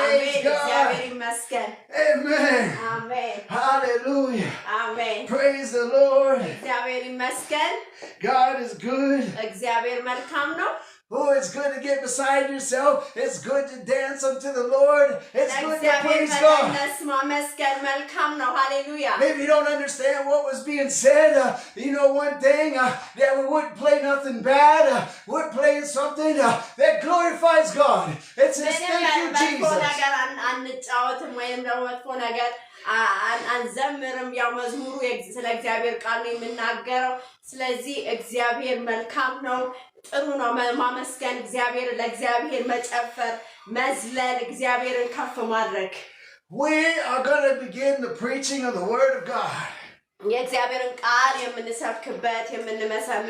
Praise God. Amen. Hallelujah. Praise the Lord. God is good. Oh, it's good to get beside yourself. It's good to dance unto the Lord. It's good to praise God. Maybe you don't understand what was being said. One thing, that we wouldn't play nothing bad. We're playing something that glorifies God. It says, thank you, Jesus. አንዘምርም ያው መዝሙሩ ስለ እግዚአብሔር ቃል ነው የምናገረው ስለዚህ እግዚአብሔር መልካም ነው ጥሩ ነው ማመስገን እግዚአብሔር ለእግዚአብሔር መጨፈር መዝለል እግዚአብሔርን ከፍ ማድረግ We are going to begin the preaching of the word of God. የእግዚአብሔርን ቃል የምንሰብክበት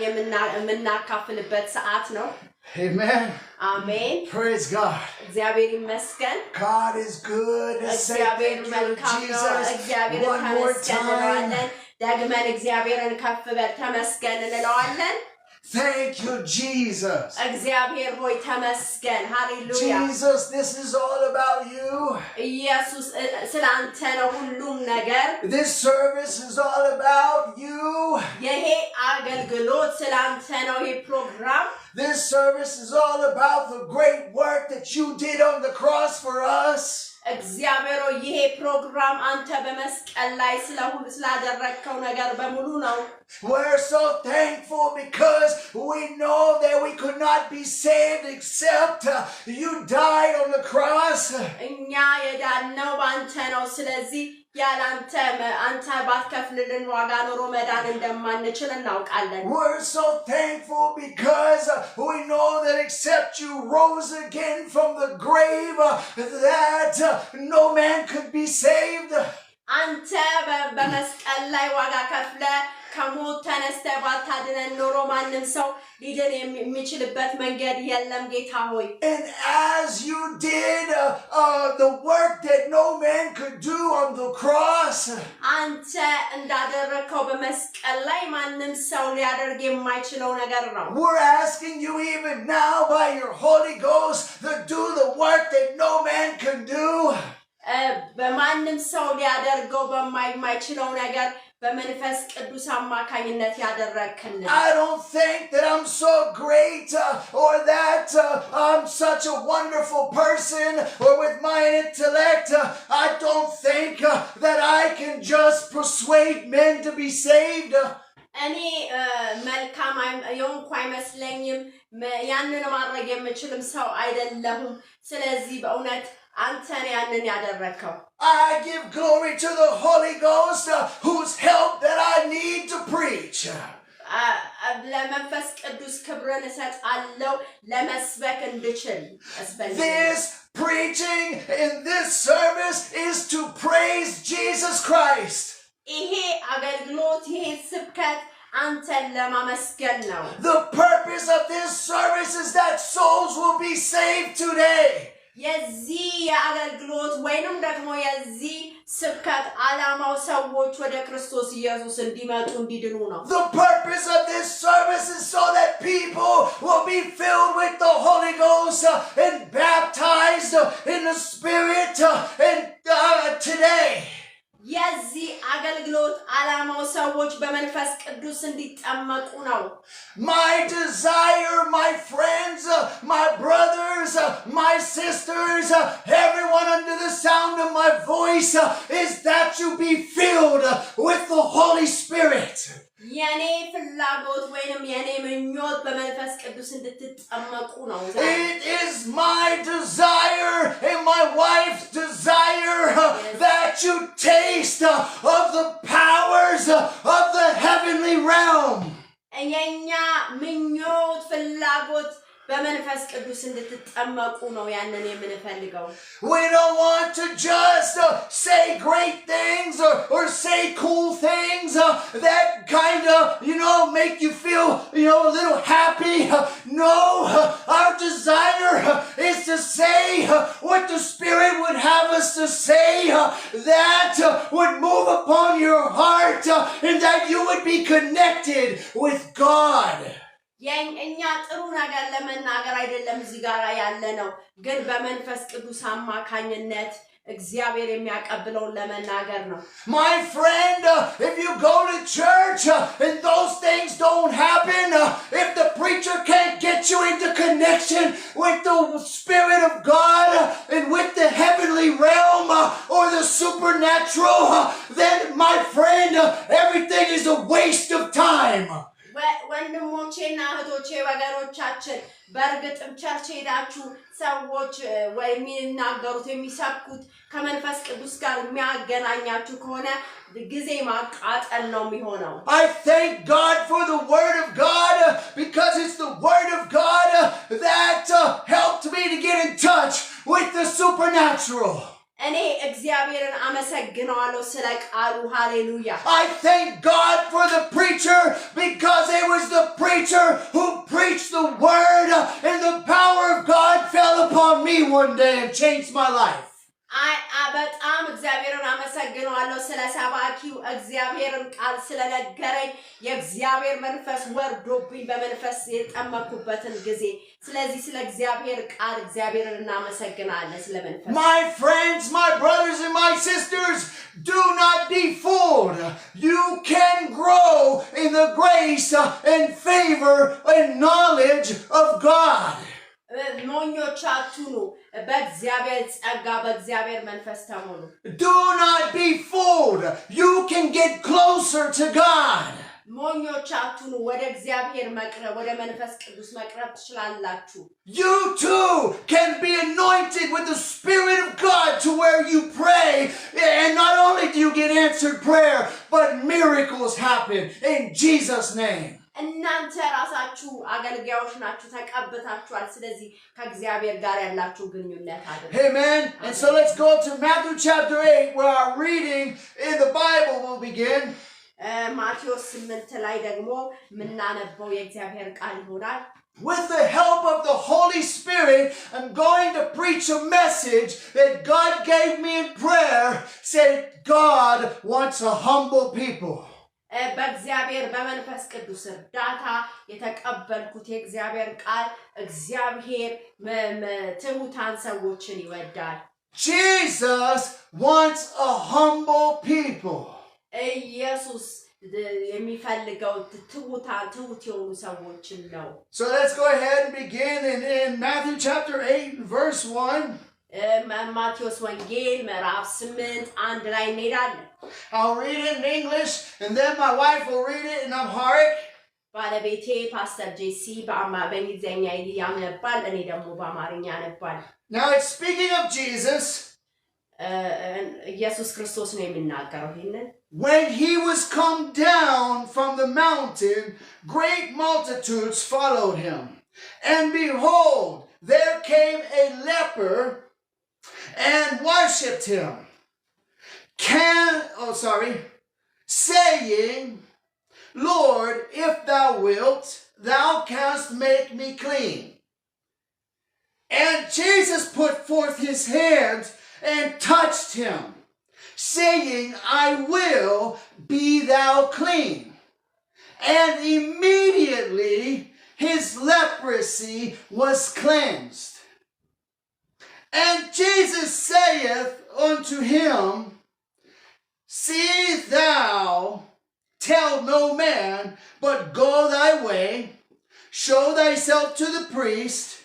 የምናካፍልበት ሰዓት ነው Amen. Amen. Praise God. God is good. Say thank you, Jesus. One more time. Thank you, Jesus. Hallelujah. Jesus, this is all about you. This service is all about you. This service is all about the great work that you did on the cross for us. እግዚአብሔር ይሄ ፕሮግራም አንተ በመስቀል ላይ ስለሁሉ ስላደረከው ነገር በሙሉ ነው We're so thankful because we know that we could not be saved except you died on the cross. እኛ የዳነው ባንተ ነው ስለዚህ ያላንተ አንተ ባትከፍልልን ዋጋ ኖሮ መዳን እንደማንችል እናውቃለን We're so thankful because we know that except you rose again from the grave that no man could be saved አንተ በመስቀል ላይ ዋጋ ከፍለ ከሞት ተነስተ ባታድነን ኖሮ ማንም ሰው ሊድን የሚችልበት መንገድ የለም ጌታ ሆይ And as you did the work that no man could do on the cross አንተ እንዳደረከው በመስቀል ላይ ማንም ሰው ሊያደርግ የማይችለው ነገር ነው We're asking you even now by your Holy Ghost to do the work that no man can do በማንም ሰው ሊያደርገው በማይችለው ነገር በመንፈስ ቅዱስ አማካኝነት ያደረክልን I don't think that I'm so great or that I'm such a wonderful person or with my intellect I don't think that I can just persuade men to be saved እኔ መልካም የሆንኩ አይመስለኝም ያንን ማድረግ የምችልም ሰው አይደለሁም ስለዚህ በእውነት አንተን ያንን ያደረከው I give glory to the Holy Ghost whose help that I need to preach ለመንፈስ ቅዱስ ክብርን እሰጣለሁ ለመስበክ እንድችል This preaching in this service is to praise Jesus Christ ይሄ አገልግሎት ይሄ ስብከት አንተን ለማመስገን ነው The purpose of this service is that souls will be saved today የዚህ የአገልግሎት ወይንም ደግሞ የዚህ ስብከት ዓላማው ሰዎች ወደ ክርስቶስ ኢየሱስ እንዲመጡ እንዲድኑ ነው The purpose of this service is so that people will be filled with the Holy Ghost and baptized in the Spirit and today የዚህ አገልግሎት ዓላማው ሰዎች በመንፈስ ቅዱስ እንዲጠመቁ ነው My desire my friends my brothers my sisters everyone under the sound of my voice is that you be filled with the Holy Spirit የኔ ፍላጎት ወይንም የኔ ምኞት በመንፈስ ቅዱስ እንድትጠመቁ ነው It is my desire and my wife's desire that you taste of the powers of the heavenly realm የኛ ምኞት ፍላጎት በመንፈስ ቅዱስ እንድትጠመቁ ነው ያንን የምንፈልገው We don't want to just say great things or say cool things that kind of make you feel a little happy No our desire is to say what the Spirit would have us to say that would move upon your heart and that you would be connected with God እኛ ጥሩ ነገር ለመናገር አይደለም እዚህ ጋር ያለ ነው ግን በመንፈስ ቅዱስ አማካኝነት እግዚአብሔር የሚያቀብለውን ለመናገር ነው My friend, if you go to church and those things don't happen, if the preacher can't get you into connection with the Spirit of God and with the heavenly realm or the supernatural, then my friend, everything is a waste of time. ወንድሞቼና እህቶቼ ወገኖቻችን በእርግጥም ቸርች ሄዳችሁ ሰዎች ወይ የሚናገሩት የሚሰብኩት ከመንፈስ ቅዱስ ጋር የሚያገናኛችሁ ከሆነ ጊዜ ማቃጠል ነው የሚሆነው I thank God for the word of God because it's the word of God that helped me to get in touch with the supernatural. እኔ እግዚአብሔርን አመሰግናለሁ ስለ ቃሉ ሃሌሉያ I thank God for the preacher because it was the preacher who preached the word and the power of God fell upon me one day and changed my life. በጣም እግዚአብሔርን አመሰግናለሁ ስለ ሰባኪው እግዚአብሔርን ቃል ስለነገረኝ የእግዚአብሔር መንፈስ ወርዶብኝ በመንፈስ የጠመኩበትን ጊዜ ስለዚህ ስለ እግዚአብሔር ቃል እግዚአብሔርን እናመሰግናለን ስለ መንፈስ My friends, my brothers and my sisters, do not be fooled. You can grow in the grace and favor and knowledge of God. ሞኞች አትሁኑ በእግዚአብሔር ጸጋ በእግዚአብሔር መንፈስ ተሞሉ Do not be fooled. You can get closer to God. ሞኞች አትሁኑ ወደ እግዚአብሔር መቅረብ ወደ መንፈስ ቅዱስ መቅረብ ትችላላችሁ You too can be anointed with the Spirit of God to where you pray and not only do you get answered prayer but miracles happen in Jesus' name. እናንተ ራሳችሁ አገልጋዮች ናችሁ ተቀብታችኋል ስለዚህ ከእግዚአብሔር ጋር ያላችሁ ግንኙነት አድርጉ Amen. And so let's go to Matthew chapter 8 where our reading in the Bible will begin. ማቴዎስ 8 ላይ ደግሞ ምናነበው የእግዚአብሔር ቃል ይሆናል With the help of the Holy Spirit, I'm going to preach a message that God gave me in prayer, said God wants a humble people. በእግዚአብሔር በመንፈስ ቅዱስ እርዳታ የተቀበልኩት የእግዚአብሔር ቃል እግዚአብሔር ትሁታን ሰዎችን ይወዳል Jesus wants a humble people. ኢየሱስ የሚፈልገው ትሁት የሆኑ ሰዎችን ነው So let's go ahead and begin in Matthew chapter 8 verse 1. ማቴዎስ ወንጌል ምዕራፍ 8 1 ላይ እንሄዳለን I'll read it in English and then my wife will read it in Amharic. ባለቤቴ ፓስተር ጄሲ በእንግሊዝኛ ያነባል እኔ ደግሞ በአማርኛ አነባል Now it's speaking of Jesus. ኢየሱስ ክርስቶስ ነው የሚናገረው ይሄንን When he was come down from the mountain, great multitudes followed him. And behold, there came a leper and worshipped him. Saying, Lord, if thou wilt, thou canst make me clean. And Jesus put forth his hand and touched him, saying, I will, be thou clean. And immediately his leprosy was cleansed. And Jesus saith unto him, See thou tell no man, but go thy way, show thyself to the priest,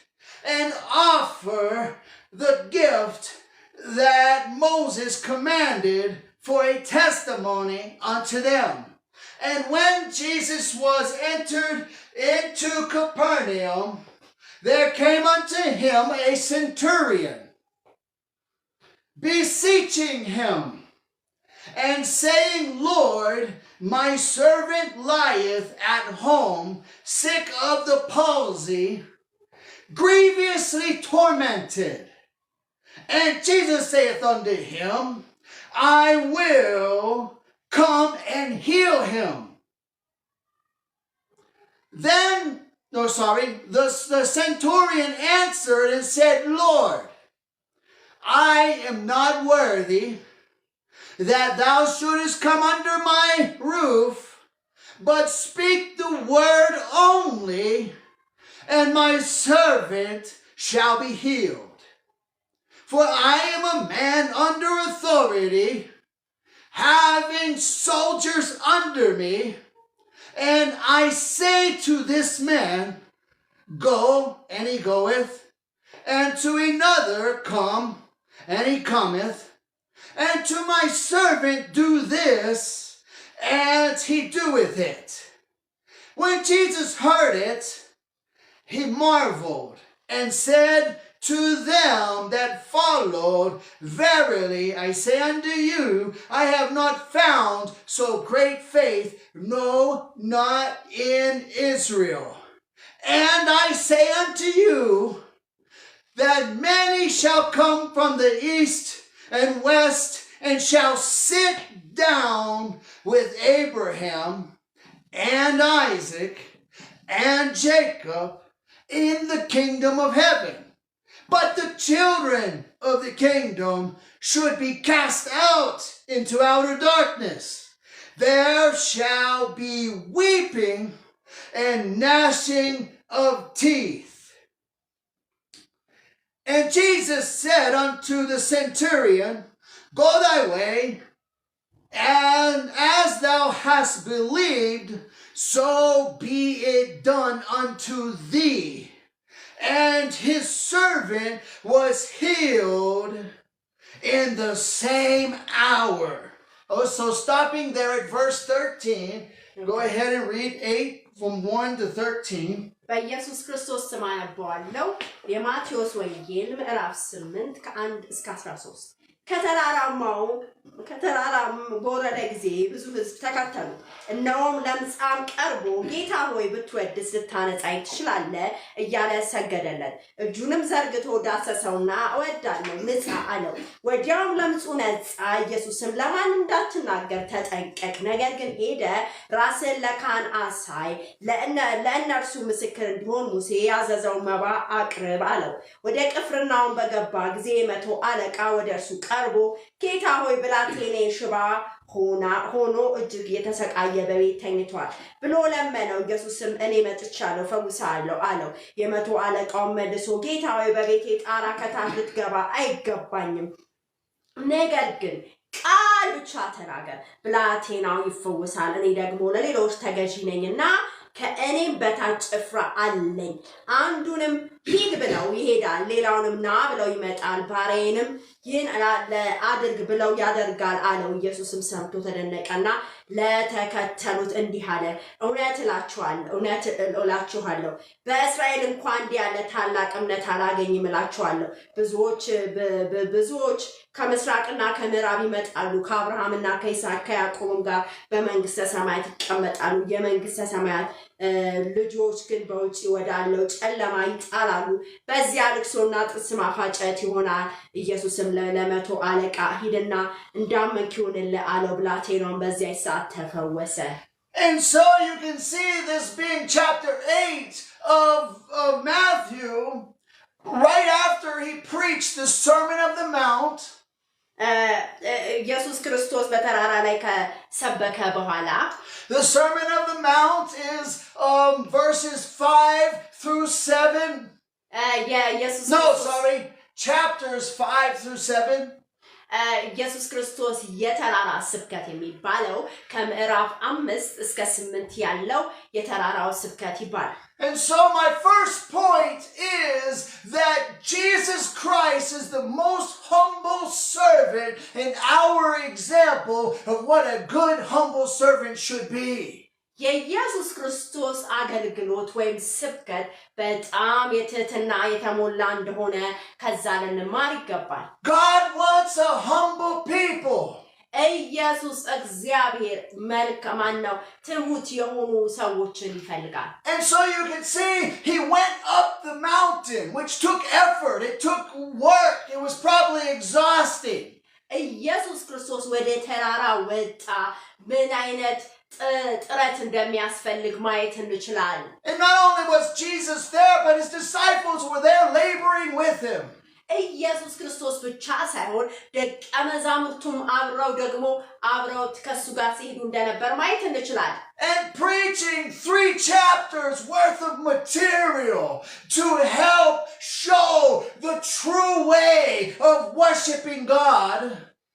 and offer the gift that Moses commanded for a testimony unto them. And when Jesus was entered into Capernaum, there came unto him a centurion, beseeching him, and saying, Lord, my servant lieth at home, sick of the palsy, grievously tormented. And Jesus saith unto him, I will come and heal him. The centurion answered and said, Lord, I am not worthy that thou shouldest come under my roof, but speak the word only, and my servant shall be healed. For I am a man under authority, having soldiers under me, and I say to this man, go, and he goeth, and to another, come, and he cometh, and to my servant, do this, and he doeth it. When Jesus heard it, he marveled, and said to them that followed, verily I say unto you, I have not found so great faith, no, not in Israel. And I say unto you, that many shall come from the east and west, and shall sit down with Abraham and Isaac and Jacob in the kingdom of heaven. But the children of the kingdom should be cast out into outer darkness. There shall be weeping and gnashing of teeth. And Jesus said unto the centurion, go thy way, and as thou hast believed, so be it done unto thee. And his servant was healed in the same hour. Oh, so stopping there at verse 13, go ahead and read 8 from 1 to 13. በኢየሱስ ክርስቶስ ስም አነባዋለሁ። የማቴዎስ ወንጌል ምዕራፍ 8 ከ1 እስከ 13 ከተራራም በወረደ ጊዜ ብዙ ሕዝብ ተከተሉት። እነሆም ለምጻም ቀርቦ ጌታ ሆይ ብትወድስ ልታነጻኝ ትችላለህ እያለ ሰገደለት። እጁንም ዘርግቶ ዳሰሰውና እወዳለሁ ንጻ አለው። ወዲያውም ለምጹ ነጻ። ኢየሱስም ለማን እንዳትናገር ተጠንቀቅ፣ ነገር ግን ሄደ ራስን ለካህን አሳይ፣ ለእነርሱ ምስክር እንዲሆን ሙሴ ያዘዘው መባ አቅርብ አለው። ወደ ቅፍርናሆም በገባ ጊዜ መቶ አለቃ ወደ እርሱ ቀርቦ ጌታ ሆይ ብላቴኔ ሽባ ሆኖ እጅግ የተሰቃየ በቤት ተኝቷል ብሎ ለመነው። ኢየሱስም እኔ መጥቻለሁ ፈውሳለሁ አለው። የመቶ አለቃው መልሶ ጌታ ሆይ በቤቴ ጣራ ከታች ልትገባ አይገባኝም፣ ነገር ግን ቃል ብቻ ተናገር ብላቴናው ይፈወሳል። እኔ ደግሞ ለሌሎች ተገዢ ነኝና ከእኔም በታች ጭፍራ አለኝ። አንዱንም ሂድ ብለው ይሄዳል፣ ሌላውንም ና ብለው ይመጣል፣ ባሪያዬንም ይህን አድርግ ብለው ያደርጋል አለው። ኢየሱስም ሰምቶ ተደነቀና ለተከተሉት እንዲህ አለ፣ እውነት እላችኋለሁ በእስራኤል እንኳን እንዲህ ያለ ታላቅ እምነት አላገኝም እላችኋለሁ። ብዙዎች ከምስራቅና ከምዕራብ ይመጣሉ፣ ከአብርሃምና ከይስሐቅ ከያዕቆብም ጋር በመንግስተ ሰማያት ይቀመጣሉ። የመንግስተ ሰማያት ልጆች ግን በውጭ ወዳለው ጨለማ ይጣላሉ፣ በዚያ ልቅሶና ጥርስ ማፋጨት ይሆናል። ኢየሱስም ለመቶ አለቃ ሂድና እንዳመንክ ይሁንልህ አለው። ብላቴናውም በዚያ ሰዓት ተፈወሰ። And so you can see this being chapter 8 of Matthew, right after he preached the Sermon of the Mount. ኢየሱስ ክርስቶስ በተራራ ላይ ከሰበከ በኋላ the Sermon of the Mount is verses 5 through 7. Chapters 5 through 7. ኢየሱስ ክርስቶስ የተራራ ስብከት የሚባለው ከምዕራፍ 5 እስከ 8 ያለው የተራራው ስብከት ይባላል። And so my first point is that Jesus Christ is the most humble servant and our example of what a good humble servant should be. የኢየሱስ ክርስቶስ አገልግሎት ወይም ስብከት በጣም የትህትና የተሞላ እንደሆነ ከዛ ልንማር ይገባል። God wants a humble people. ኢየሱስ እግዚአብሔር መልካም ነው፣ ትሁት የሆኑ ሰዎችን ይፈልጋል። And so you can see he went up the mountain, which took effort, it took work, it was probably exhausting. ኢየሱስ ክርስቶስ ወደ ተራራ ወጣ፣ ምን አይነት ጥረት እንደሚያስፈልግ ማየት እንችላለን። And not only was Jesus there, but his disciples were there laboring with him. ኢየሱስ ክርስቶስ ብቻ ሳይሆን ደቀ መዛሙርቱም አብረው ደግሞ አብረው ከሱ ጋር ሲሄዱ እንደነበር ማየት እንችላለን and preaching 3 chapters worth of material to help show the true way of worshiping God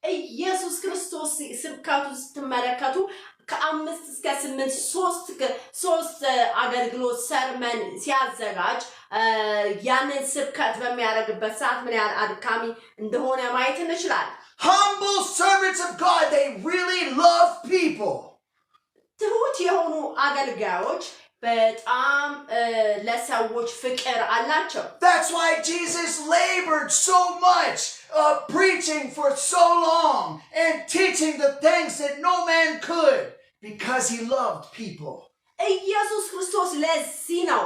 ኢየሱስ ክርስቶስ ስብከቱ ስትመለከቱ ከ5 እስከ 8 ሶስት አገልግሎት ሰርመን ሲያዘጋጅ ያንን ስብከት በሚያደርግበት ሰዓት ምን ያህል አድካሚ እንደሆነ ማየት እንችላለን humble servants of God they really love people ትሁት የሆኑ አገልጋዮች በጣም ለሰዎች ፍቅር አላቸው that's why Jesus labored so much preaching for so long and teaching the things that no man could because he loved people ኢየሱስ ክርስቶስ ለዚህ ነው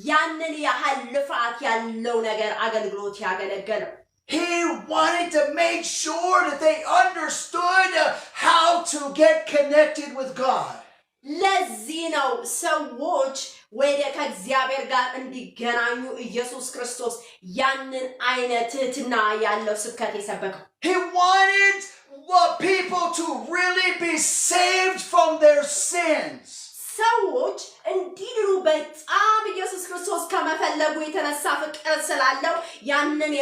ያንን ያህል ልፋት ያለው ነገር አገልግሎት ያገለገለው he wanted to make sure that they understood how to get connected with God ለዚህ ነው ሰዎች ወደ ከእግዚአብሔር ጋር እንዲገናኙ ኢየሱስ ክርስቶስ ያንን አይነት ትህትና ያለው ስብከት የሰበከው he wanted people to really be saved from their sins ሰዎች እንዲድኑ በጣም ኢየሱስ ክርስቶስ ከመፈለጉ የተነሳ ፍቅር ስላለው ያንን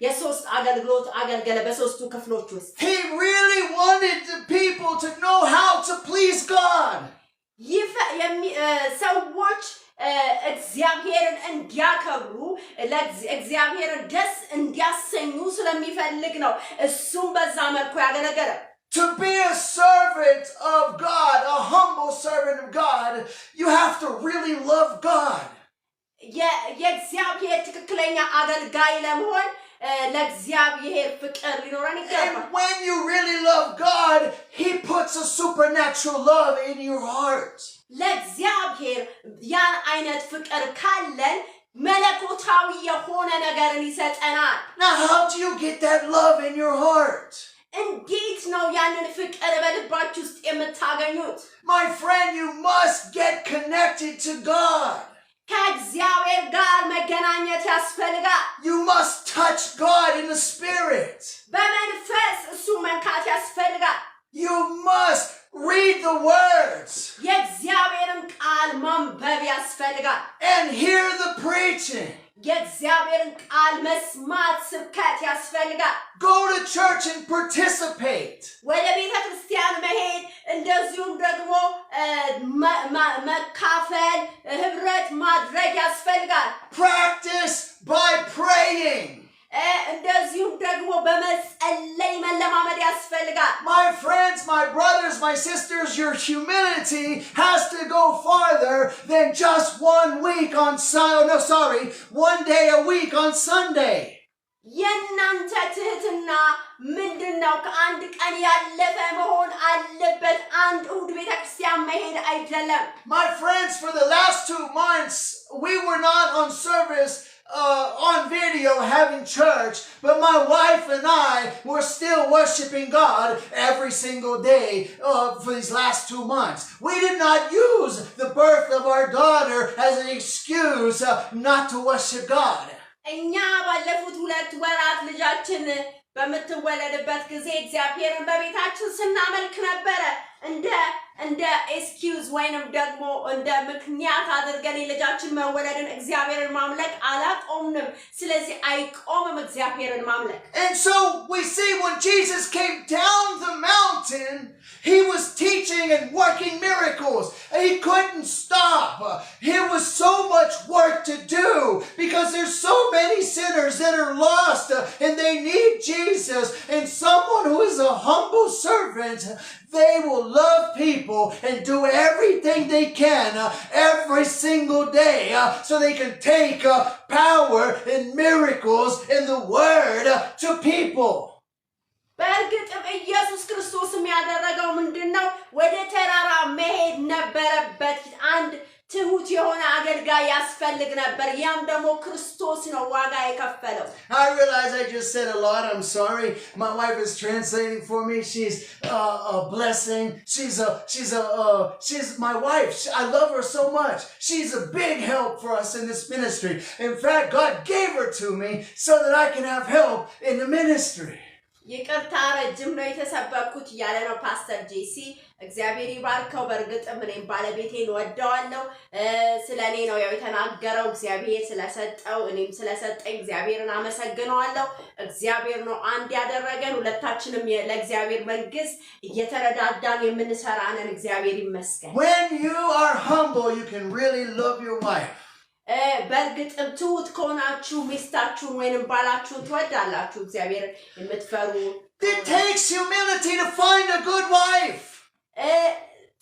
የሶስት አገልግሎት አገልገለ በሶስቱ ክፍሎች ውስጥ he really wanted the people to know how to please God ሰዎች እግዚአብሔርን እንዲያከብሩ ለእግዚአብሔርን ደስ እንዲያሰኙ ስለሚፈልግ ነው እሱም በዛ መልኩ ያገለገለ To be a servant of God, a humble servant of God, you have to really love God. የእግዚአብሔር ትክክለኛ አገልጋይ ለመሆን ለእግዚአብሔር ፍቅር ሊኖረን ይገባል And when you really love God, he puts a supernatural love in your heart. ለእግዚአብሔር ያን አይነት ፍቅር ካለን መለኮታዊ የሆነ ነገርን ይሰጠናል Now how do you get that love in your heart? እንዴት ነው ያንን ፍቅር በልባችሁ ውስጥ የምታገኙት My friend, you must get connected to God. ከእግዚአብሔር ጋር መገናኘት ያስፈልጋል You must touch God in the spirit. በመንፈስ እሱ መንካት ያስፈልጋል You must read the words የእግዚአብሔርን ቃል ማንበብ ያስፈልጋል and hear the preaching. የእግዚአብሔርን ቃል መስማት ስብከት ያስፈልጋል Go to church and participate. ወደ ቤተ ክርስቲያን መሄድ እንደዚሁም ደግሞ መካፈል ህብረት ማድረግ ያስፈልጋል Practice by praying. እንደዚሁም ደግሞ በመጸለይ መለማመድ ያስፈልጋል My friends, my brothers, my sisters, your humility has to go farther than just 1 week on one day a week on Sunday. የእናንተ ትህትና ምንድነው ከአንድ ቀን ያለፈ መሆን አለበት አንድ እሁድ ቤተክርስቲያን መሄድ አይደለም My friends, for the last 2 months we were not on service on video having church, but my wife and I were still worshiping God every single day for these last 2 months. We did not use the birth of our daughter as an excuse not to worship God. እኛ ባለፉት 2 ወራት ልጃችን በመተወለደበት ጊዜ እግዚአብሔርን በቤታችን ስናመልክ ነበር እንደ ኤክስኪውዝ ወይንም ደግሞ እንደ ምክንያት አድርገን ልጃችን መወለድን እግዚአብሔርን ማምለክ አላቆምንም ስለዚህ አይቆምም እግዚአብሔርን ማምለክ And so we see when Jesus came down the mountain he was teaching and working miracles. He couldn't stop. There was so much work to do because there's so many sinners that are lost and they need Jesus. And someone who is a humble servant, they will love people and do everything they can every single day so they can take power and miracles in the word to people. በእርግጥም ኢየሱስ ክርስቶስ የሚያደረገው ምንድነው ወደ ተራራ መሄድ ነበረበት አንድ ትሁት የሆነ አገልጋይ ያስፈልግ ነበር ያም ደግሞ ክርስቶስ ነው ዋጋ የከፈለው I realize I just said a lot. I'm sorry. My wife is translating for me. She's a blessing. She's my wife. I love her so much. She's a big help for us in this ministry. In fact, God gave her to me so that I can have help in the ministry. ይቅርታ ረጅም ነው የተሰበኩት ያለ ነው ፓስተር ጄሲ እግዚአብሔር ይባርከው በርግጥም እኔም ባለቤቴን ወደዋለሁ ስለኔ ነው ያው የተናገረው እግዚአብሔር ስለሰጠው እኔም ስለሰጠኝ እግዚአብሔርን አመሰግነዋለሁ እግዚአብሔር ነው አንድ ያደረገን ሁለታችንም ለእግዚአብሔር መንግስት እየተረዳዳን የምንሰራነን እግዚአብሔር ይመስገን When you are humble, you can really love your wife. በርግጥም ትሁት ከሆናችሁ ሚስታችሁን ወይንም ባላችሁን ትወዳላችሁ እግዚአብሔር የምትፈሩ It takes humility to find a good wife.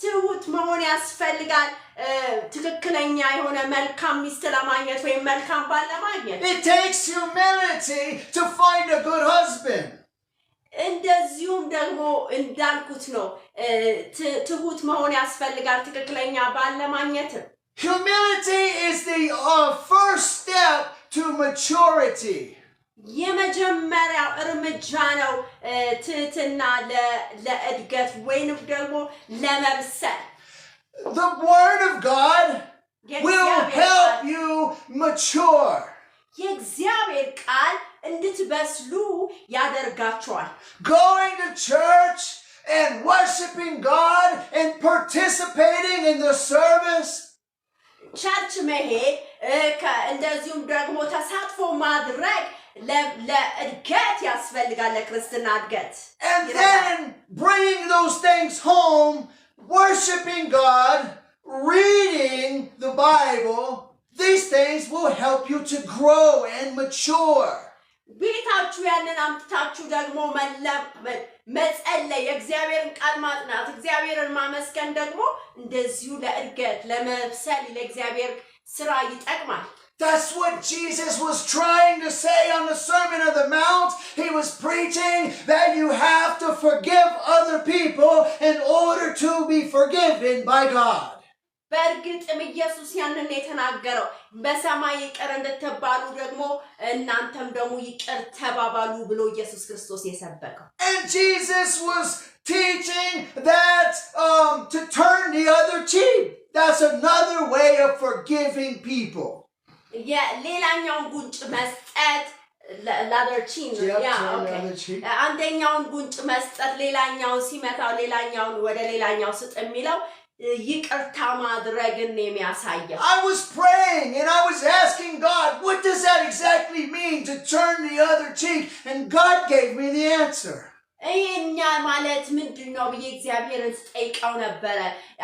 ትሁት መሆን ያስፈልጋል ትክክለኛ የሆነ መልካም ሚስት ለማግኘት ወይም መልካም ባል ለማግኘት It takes humility to find a good husband. እንደዚሁም ደግሞ እንዳልኩት ነው ትሁት መሆን ያስፈልጋል ትክክለኛ ባል ለማግኘት Humility is the first step to maturity. የመጀመሪያው እርምጃ ነው ትህትና ለእድገት ወይንም ደግሞ ለመብሰል The word of God will help you mature. የእግዚአብሔር ቃል እንድትበስሉ ያደርጋችኋል Going to church and worshiping God and participating in the service ቸርች መሄድ እንደዚሁም ደግሞ ተሳትፎ ማድረግ ለእድገት ያስፈልጋል ለክርስትና እድገት and then bringing those things home worshiping God reading the Bible these things will help you to grow and mature ቤታችሁ ያንን አምጥታችሁ ደግሞ መጸለይ የእግዚአብሔርን ቃል ማጥናት እግዚአብሔርን ማመስገን ደግሞ እንደዚሁ ለእድገት ለመብሰል ለእግዚአብሔር ስራ ይጠቅማል That's what Jesus was trying to say on the Sermon on the Mount. He was preaching that you have to forgive other people in order to be forgiven by God. በርግጥም ኢየሱስ ያንን የተናገረው በሰማይ ይቅር እንድትባሉ ደግሞ እናንተም ደግሞ ይቅር ተባባሉ ብሎ ኢየሱስ ክርስቶስ የሰበከው And Jesus was teaching that to turn the other cheek. That's another way of forgiving people. ሌላኛውን ጉንጭ መስጠት ለአዘር ቺን አንደኛውን ጉንጭ መስጠት ሌላኛውን ሲመታው ሌላኛውን ወደ ሌላኛው ስጥ የሚለው ይቅርታ ማድረግን የሚያሳየው I was praying and I was asking God, what does that exactly mean to turn the other cheek? And God gave me the answer. እኛ ማለት ምንድነው ብዬ እግዚአብሔርን ስጠይቀው ነበር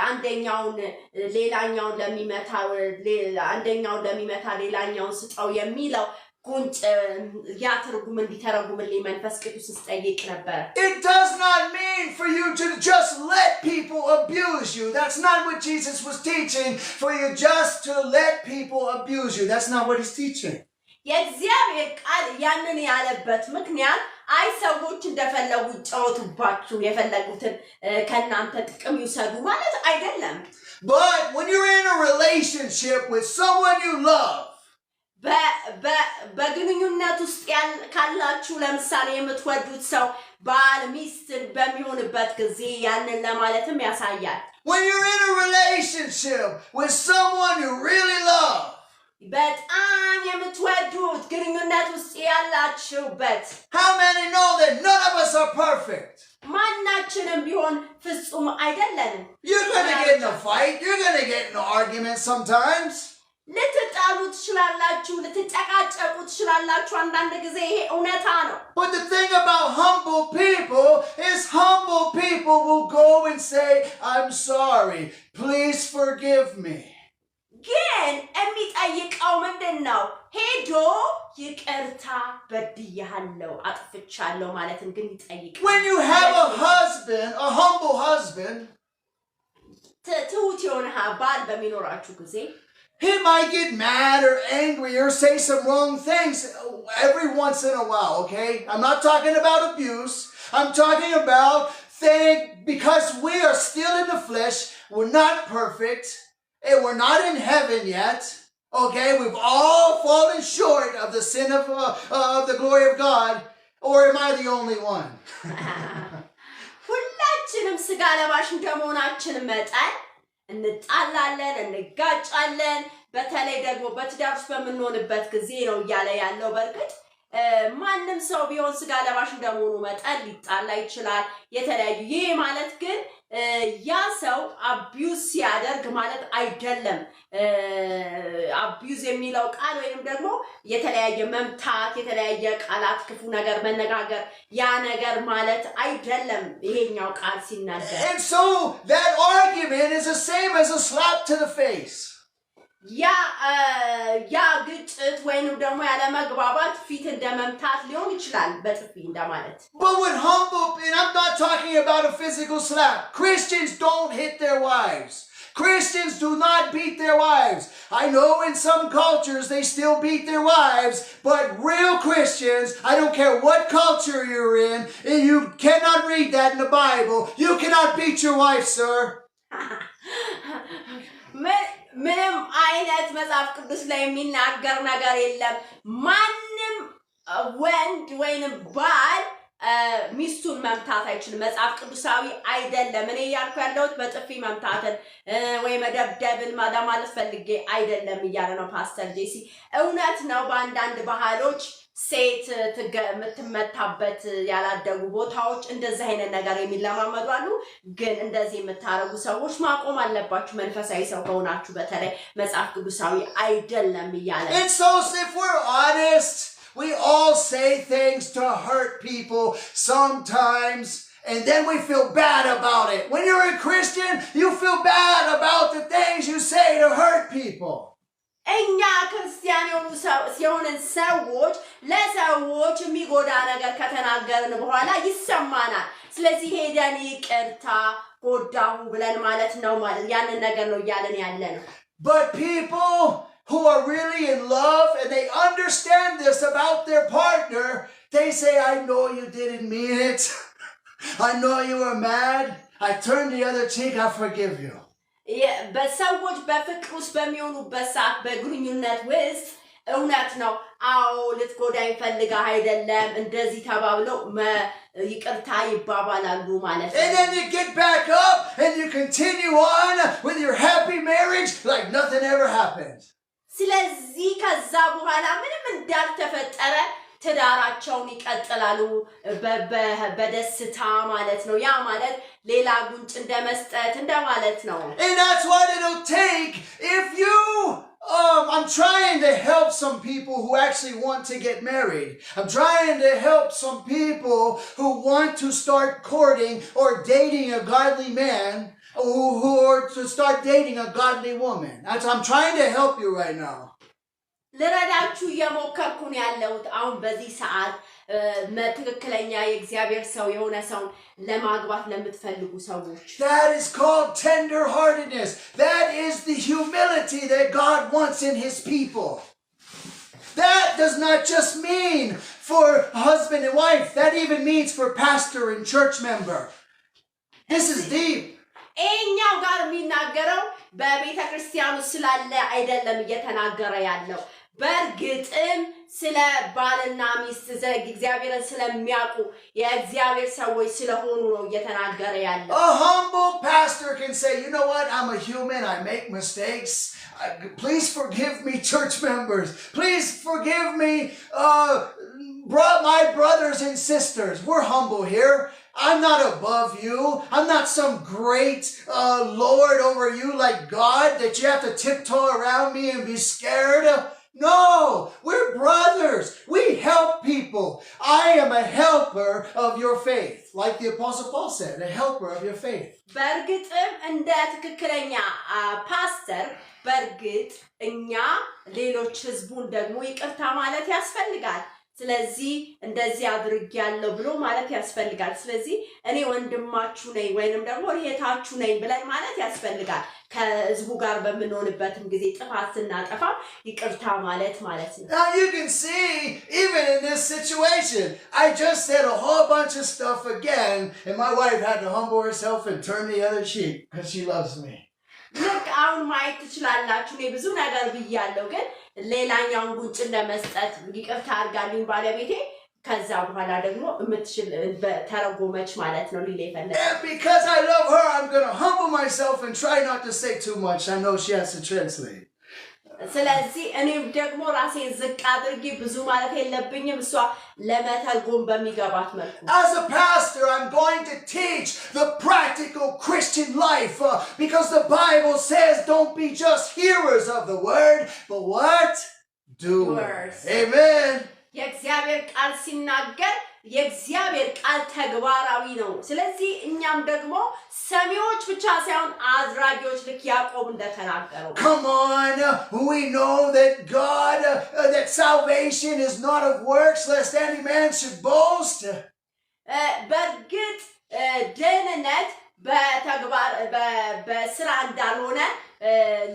አንደኛውን ሌላኛውን ለሚመታ አንደኛውን ለሚመታ ሌላኛውን ስጠው የሚለው ጉንጭ ያትርጉም እንዲተረጉምልኝ መንፈስ ቅዱስ ስጠይቅ ነበር It does not mean for you to just let people abuse you. That's not what Jesus was teaching, for you just to let people abuse you. That's not what he's teaching. የእግዚአብሔር ቃል ያንን ያለበት ምክንያት አይ ሰዎች እንደፈለጉ ጫወቱባችሁ የፈለጉትን ከናንተ ጥቅም ይሰዱ ማለት አይደለም But when you're in a relationship with someone you love በግንኙነት ውስጥ ካላችሁ ለምሳሌ የምትወዱት ሰው ባል ሚስት በሚሆንበት ጊዜ ያንን ለማለትም ያሳያል When you're in a relationship with someone you really love በጣም የምትወዱት ግንኙነት ውስጥ ያላችሁበት How many know that none of us are perfect? ማናችንም ቢሆን ፍጹም አይደለንም You're going to get in a fight. You're going to get in an argument sometimes. ልትጣሉ ትችላላችሁ ልትጨቃጨቁ ትችላላችሁ አንዳንድ ጊዜ ይሄ እውነታ ነው But the thing about humble people is humble people will go and say, I'm sorry, please forgive me. ግን የሚጠይቀው ምንድነው ሄዶ ይቅርታ በድያለሁ አጥፍቻለሁ ማለትን ግን ይጠይቃል When you have a husband, a humble husband, ትሁት የሆነ ባል በሚኖራችሁ ጊዜ he might get mad or angry or say some wrong things every once in a while, okay? I'm not talking about abuse. I'm talking about because we are still in the flesh, we're not perfect, and we're not in heaven yet. Okay, we've all fallen short of the sin of the glory of God. Or am I the only one? ሁላችንም ስጋ ለባሽ እንደመሆናችን መጠን እንጣላለን፣ እንጋጫለን። በተለይ ደግሞ በትዳር ውስጥ በምንሆንበት ጊዜ ነው እያለ ያለው። በእርግጥ ማንም ሰው ቢሆን ስጋ ለባሽ እንደመሆኑ መጠን ሊጣላ ይችላል። የተለያዩ ይሄ ማለት ግን ያ ሰው አቢዩዝ ሲያደርግ ማለት አይደለም። አቢዩዝ የሚለው ቃል ወይንም ደግሞ የተለያየ መምታት፣ የተለያየ ቃላት፣ ክፉ ነገር መነጋገር ያ ነገር ማለት አይደለም ይሄኛው ቃል ሲናገር። And so that argument is the same as a slap to the face. ያ ግጭት ወይንም ደግሞ ያለ መግባባት ፊት እንደመምታት ሊሆን ይችላል በጥፊ እንደማለት። But with humble, and I'm not talking about a physical slap. Christians don't hit their wives. Christians do not beat their wives. I know in some cultures they still beat their wives, but real Christians, I don't care what culture you're in, you cannot read that in the Bible. You cannot beat your wife, sir. ምንም አይነት መጽሐፍ ቅዱስ ላይ የሚናገር ነገር የለም። ማንም ወንድ ወይንም ባል ሚስቱን መምታት አይችልም። መጽሐፍ ቅዱሳዊ አይደለም። እኔ ያልኩ ያለሁት በጥፊ መምታትን ወይ መደብደብን ለማለት ፈልጌ አይደለም እያለ ነው ፓስተር ጄሲ። እውነት ነው በአንዳንድ ባህሎች ሴት የምትመታበት ያላደጉ ቦታዎች እንደዚህ አይነት ነገር የሚለማመዱ አሉ። ግን እንደዚህ የምታረጉ ሰዎች ማቆም አለባችሁ። መንፈሳዊ ሰው ከሆናችሁ በተለይ መጽሐፍ ቅዱሳዊ አይደለም እያለ And so if we're honest, we all say things to hurt people sometimes, and then we feel bad about it. When you're a Christian, you feel bad about the things you say to hurt people. እኛ ክርስቲያን የሆንን ሰዎች ለሰዎች የሚጎዳ ነገር ከተናገርን በኋላ ይሰማናል። ስለዚህ ሄደን ይቅርታ ጎዳሁ ብለን ማለት ነው ማለት ያንን ነገር ነው እያለን ያለ ነው። But people who are really in love and they understand this about their partner, they say, I know you didn't mean it. I know you were mad. I turned the other cheek. I forgive you. በሰዎች በፍቅር ውስጥ በሚሆኑበት ሰዓት በግንኙነት ውስጥ እውነት ነው። አዎ ልትጎዳኝ ፈልገህ አይደለም እንደዚህ ተባብለው ይቅርታ ይባባላሉ ማለት ነው። And then you get back up and you continue on with your happy marriage like nothing ever happened. ስለዚህ ከዛ በኋላ ምንም እንዳልተፈጠረ ትዳራቸውን ይቀጥላሉ በደስታ ማለት ነው። ያ ማለት ሌላ ጉንጭ እንደመስጠት እንደማለት ነው። And that's what it'll take if you I'm trying to help some people who actually want to get married. I'm trying to help some people who want to start courting or dating a godly man who are to start dating a godly woman. I'm trying to help you right now. ለራዳችሁ የሞከርኩን ያለሁት አሁን በዚህ ሰዓት ትክክለኛ የእግዚአብሔር ሰው የሆነ ሰው ለማግባት ለምትፈልጉ ሰዎች That is called tender-heartedness. That is the humility that God wants in his people. That does not just mean for husband and wife. That even means for pastor and church member. This is deep. እኛው ጋር የሚናገረው በቤተ ክርስቲያኑ ስላለ አይደለም እየተናገረ ያለው በእርግጥም ስለ ባልና ሚስት እግዚአብሔርን ስለሚያውቁ የእግዚአብሔር ሰዎች ስለሆኑ ነው እየተናገረ ያለው። A humble pastor can say, you know what, I'm a human, I make mistakes. Please forgive me, church members. Please forgive me, my brothers and sisters. We're humble here. I'm not above you. I'm not some great Lord over you like God that you have to tiptoe around me and be scared. No, we're brothers. We help people. I am a helper of your faith. Like the Apostle Paul said, a helper of your faith. በእርግጥም እንደ ትክክለኛ ፓስተር በእርግጥ እኛ ሌሎች ህዝቡን ደግሞ ይቅርታ ማለት ያስፈልጋል። ስለዚህ እንደዚህ አድርጌያለሁ ብሎ ማለት ያስፈልጋል። ስለዚህ እኔ ወንድማችሁ ነኝ ወይንም ደግሞ እህታችሁ ነኝ ብለን ማለት ያስፈልጋል። ከህዝቡ ጋር በመኖርበትም ጊዜ ጥፋት ስናጠፋ ይቅርታ ማለት ነው። Now you can see even in this situation, I just said a whole bunch of stuff again and my wife had to humble herself and turn the other cheek because she loves me. ልክ አሁን ማየት ትችላላችሁ። እኔ ብዙ ነገር ብያለሁ፣ ግን ሌላኛውን ጉንጭ እንደመስጠት ይቅርታ አድርጋልኝ ባለቤቴ ከዛ በኋላ ደግሞ የምትችል ተረጎመች ማለት ነው ሊል የፈለገ And because I love her, I'm going to humble myself and try not to say too much. I know she has to translate. ስለዚህ እኔም ደግሞ ራሴን ዝቅ አድርጌ ብዙ ማለት የለብኝም እሷ ለመተርጎም በሚገባት መልኩ As a pastor, I'm going to teach the practical Christian life because the Bible says don't be just hearers of the word, but what? Doers. Amen. የእግዚአብሔር ቃል ሲናገር የእግዚአብሔር ቃል ተግባራዊ ነው። ስለዚህ እኛም ደግሞ ሰሚዎች ብቻ ሳይሆን አድራጊዎች ልክ ያዕቆብ እንደተናገረው Come on, we know that God, that salvation is not of works, lest any man should boast. በእርግጥ ደህንነት በተግባር በስራ እንዳልሆነ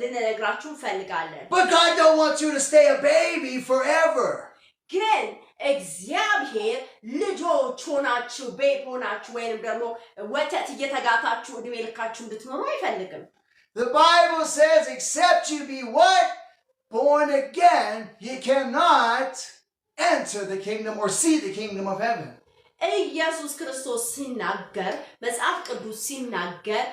ልንነግራችሁ እንፈልጋለን። But God don't want you to stay a baby forever. ግን እግዚአብሔር ልጆች ሆናችሁ ቤት ሆናችሁ ወይንም ደግሞ ወተት እየተጋታችሁ እድሜ ልካችሁ እንድትኖሩ አይፈልግም። The Bible says except you be what? Born again, you cannot enter the kingdom or see the kingdom of heaven. ኢየሱስ ክርስቶስ ሲናገር መጽሐፍ ቅዱስ ሲናገር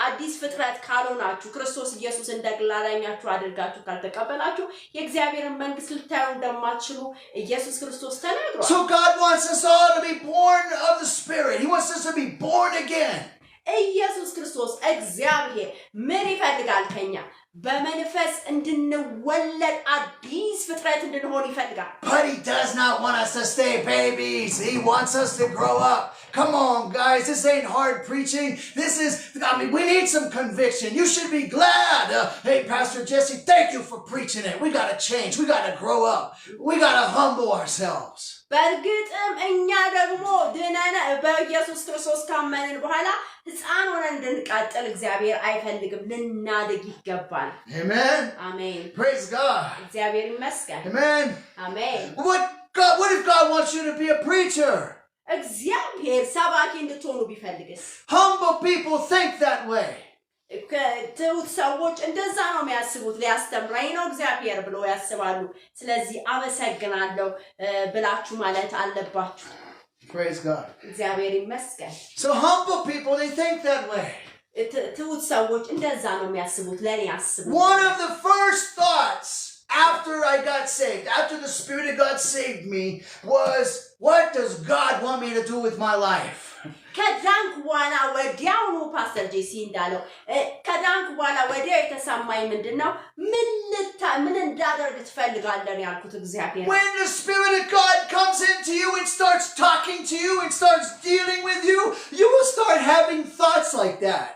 አዲስ ፍጥረት ካልሆናችሁ ክርስቶስ ኢየሱስ እንደግል አዳኛችሁ አድርጋችሁ ካልተቀበላችሁ የእግዚአብሔርን መንግስት ልታዩ እንደማትችሉ ኢየሱስ ክርስቶስ ተናግሯል። So God wants us all to be born of the Spirit. He wants us to be born again. ኢየሱስ ክርስቶስ እግዚአብሔር ምን ይፈልጋል ከኛ? በመንፈስ እንድንወለድ አዲስ ፍጥረት እንድንሆን ይፈልጋል። But he does not want us to stay babies. He wants us to grow up. Come on, guys. This ain't hard preaching. We need some conviction. You should be glad. Hey, Pastor Jesse, thank you for preaching it. We got to change. We got to grow up. We got to humble ourselves. በእርግጥም እኛ ደግሞ ድነን በኢየሱስ ክርስቶስ ካመንን በኋላ ሕፃን ሆነን እንድንቀጥል እግዚአብሔር አይፈልግም። ልናድግ ይገባል። Amen. Amen. Praise God. እግዚአብሔር ይመስገን። Amen. Amen. What if God wants you to be a preacher? እግዚአብሔር ሰባኪ እንድትሆኑ ቢፈልግስ? Humble people think that way. ትሁት ሰዎች እንደዛ ነው የሚያስቡት። ሊያስተምረኝ ነው እግዚአብሔር ብሎ ያስባሉ። ስለዚህ አመሰግናለሁ ብላችሁ ማለት አለባችሁ። Praise God. እግዚአብሔር ይመስገን። So humble people, they think that way. ትሁት ሰዎች እንደዛ ነው የሚያስቡት። ለኔ ያስቡ። One of the first thoughts after I got saved, after the Spirit of God saved me, was what does God want me to do with my life? ከዳንክ በኋላ ወዲያውኑ ፓስተር ጄሲ እንዳለው ከዳንክ በኋላ ወዲያው የተሰማኝ ምንድነው? ምን እንዳደርግ ትፈልጋለህ ያልኩት እግዚአብሔር። When the Spirit of God comes into you and starts talking to you and starts dealing with you, you will start having thoughts like that.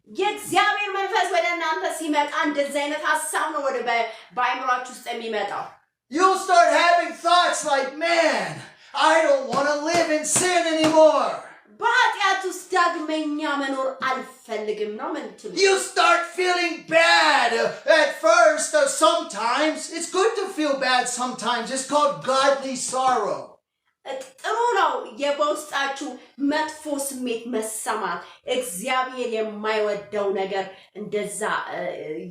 የእግዚአብሔር መንፈስ ወደ እናንተ ሲመጣ እንደዚህ አይነት ሐሳብ ነው ወደ በአይምሮአችሁ ውስጥ የሚመጣው። You'll start having thoughts like, man, I don't want to live in sin anymore. በኃጢአት ውስጥ ዳግመኛ መኖር አልፈልግም ነው ምንትሉ። You start feeling bad at first. Sometimes it's good to feel bad sometimes. It's called godly sorrow. ጥሩ ነው የበውስጣችሁ መጥፎ ስሜት መሰማት። እግዚአብሔር የማይወደው ነገር እንደዛ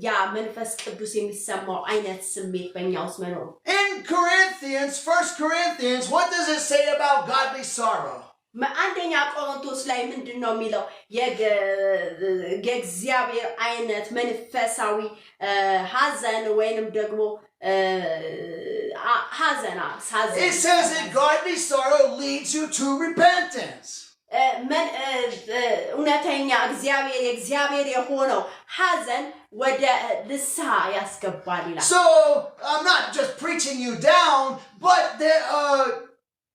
ያ መንፈስ ቅዱስ የሚሰማው አይነት ስሜት በእኛ ውስጥ መኖር። In Corinthians, 1 Corinthians, what does it say about godly sorrow? አንደኛ ቆሮንቶስ ላይ ምንድነው የሚለው? የእግዚአብሔር አይነት መንፈሳዊ ሐዘን ወይንም ደግሞ It says that godly sorrow leads you to repentance. እውነተኛ የእግዚአብሔር የሆነው ሐዘን ወደ ንስሐ ያስገባል ይላል። So I'm not just preaching you down, but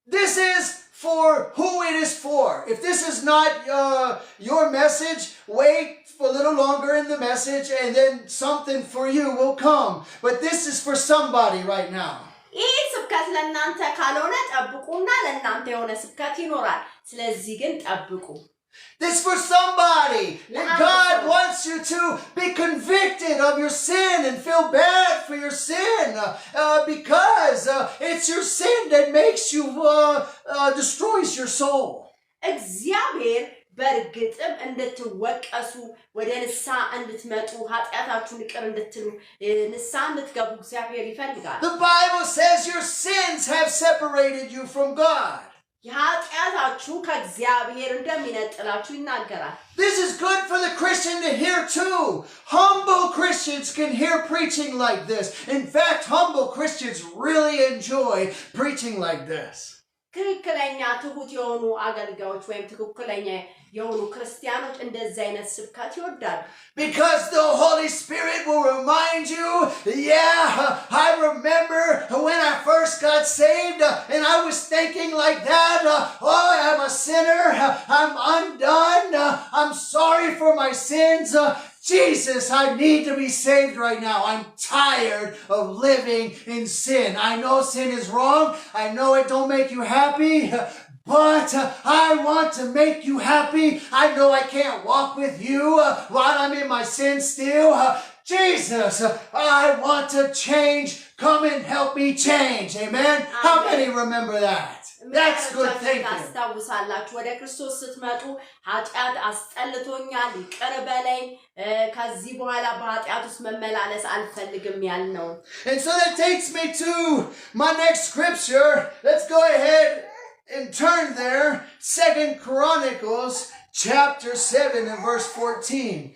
this is for who it is for. If this is not your message, wait a little longer in the message and then something for you will come. But this is for somebody right now. ይህ ስብከት ለእናንተ ካልሆነ ጠብቁና ለእናንተ የሆነ ስብከት ይኖራል። ስለዚህ ግን ጠብቁ። This is for somebody. God wants you to be convicted of your sin and feel bad for your sin because it's your sin that makes you, destroys your soul. እግዚአብሔር በርግጥም እንድትወቀሱ ወደ ንስሐ እንድትመጡ ኃጢአታችሁን ይቅር እንድትሉ ንስሐ እንድትገቡ እግዚአብሔር ይፈልጋል። The Bible says your sins have separated you from God. የኃጢአታችሁ ከእግዚአብሔር እንደሚነጥላችሁ ይናገራል። This is good for the Christian to hear too. Humble Christians can hear preaching like this. In fact, humble Christians really enjoy preaching like this. ትክክለኛ ትሁት የሆኑ አገልጋዮች ወይም ትክክለኛ የሆኑ ክርስቲያኖች እንደዚህ አይነት ስብከት ይወዳሉ። Because the Holy Spirit will remind you, I remember when I first got saved and I was thinking like that, I'm a sinner, I'm undone, I'm sorry for my sins. Jesus, I need to be saved right now. I'm tired of living in sin. I know sin is wrong. I know it don't make you happy. But I want to make you happy. I know I can't walk with you while I'm in my sin still. Jesus, I want to change. Come and help me change. Amen? How many remember that? That's good thinking. ታስታውሳላችሁ ወደ ክርስቶስ ስትመጡ ኃጢአት አስጠልቶኛል ይቅር በለኝ ከዚህ በኋላ በኃጢአት ውስጥ መመላለስ አልፈልግም ያልነው And so that takes me to my next scripture. Let's go ahead and turn there. 2 Chronicles chapter 7 and verse 14.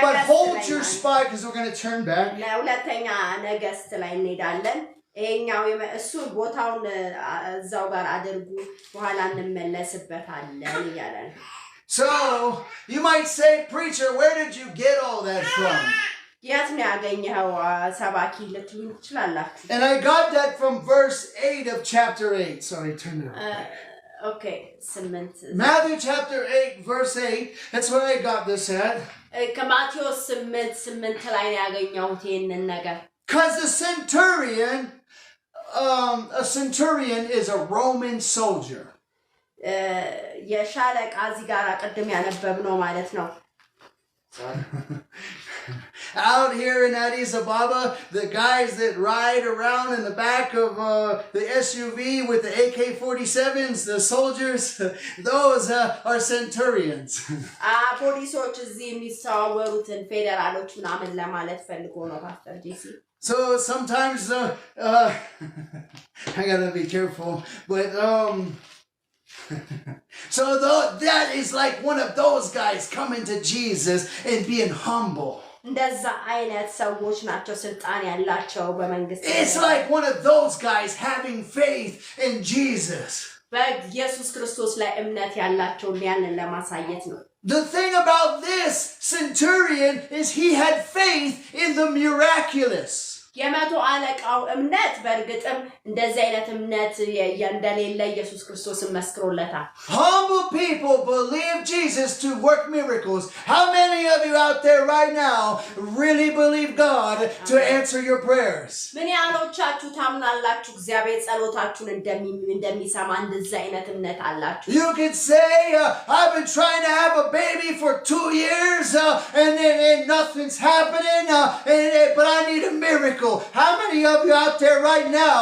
But hold your spot because we're going to turn back. ለሁለተኛ ነገሥት ላይ እንሄዳለን ይሄኛው እሱ ቦታውን እዛው ጋር አድርጉ በኋላ እንመለስበታለን ይላል So, you might say, preacher, where did you get all that from? የት ነው ያገኘኸው ሰባኪ ልትሉኝ ትችላላችሁ And I got that from verse 8 of chapter 8. Sorry, turn it up. Okay, 8 Matthew chapter 8 verse 8. That's where I got this at. ከማቴዎስ 8 ላይ ነው ያገኘሁት ይሄንን ነገር Because a centurion is a Roman soldier. የሻለቃ እዚህ ጋር ቀድም ያነበብነው ማለት ነው Out here in Addis Ababa, the guys that ride around in the back of the SUV with the AK-47s, the soldiers, those are centurions. ፖሊሶች እዚህ የሚስተዋወሩትን ፌደራሎች ምናምን ለማለት ፈልጎ ነው ፓስተር ጄሲ So sometimes I gotta be careful, but so that is like one of those guys coming to Jesus and being humble. እንደዛ አይነት ሰዎች ናቸው ስልጣን ያላቸው በመንግስት It's like one of those guys having faith in Jesus. በኢየሱስ ክርስቶስ ላይ እምነት ያላቸው ያንን ለማሳየት ነው The thing about this centurion is he had faith in the miraculous. የመቶ አለቃው እምነት በርግጥም እንደዚህ አይነት እምነት እንደሌለ ኢየሱስ ክርስቶስን መስክሮለታል Humble people believe Jesus to work miracles. How many of you out there right now really believe God to answer your prayers? ምን ያህሎቻችሁ ታምናላችሁ እግዚአብሔር ጸሎታችሁን እንደሚሰማ እንደዚህ አይነት እምነት አላችሁ You could say I've been trying to have a baby for 2 years and nothing's happening but I need a miracle. How many of you out there right now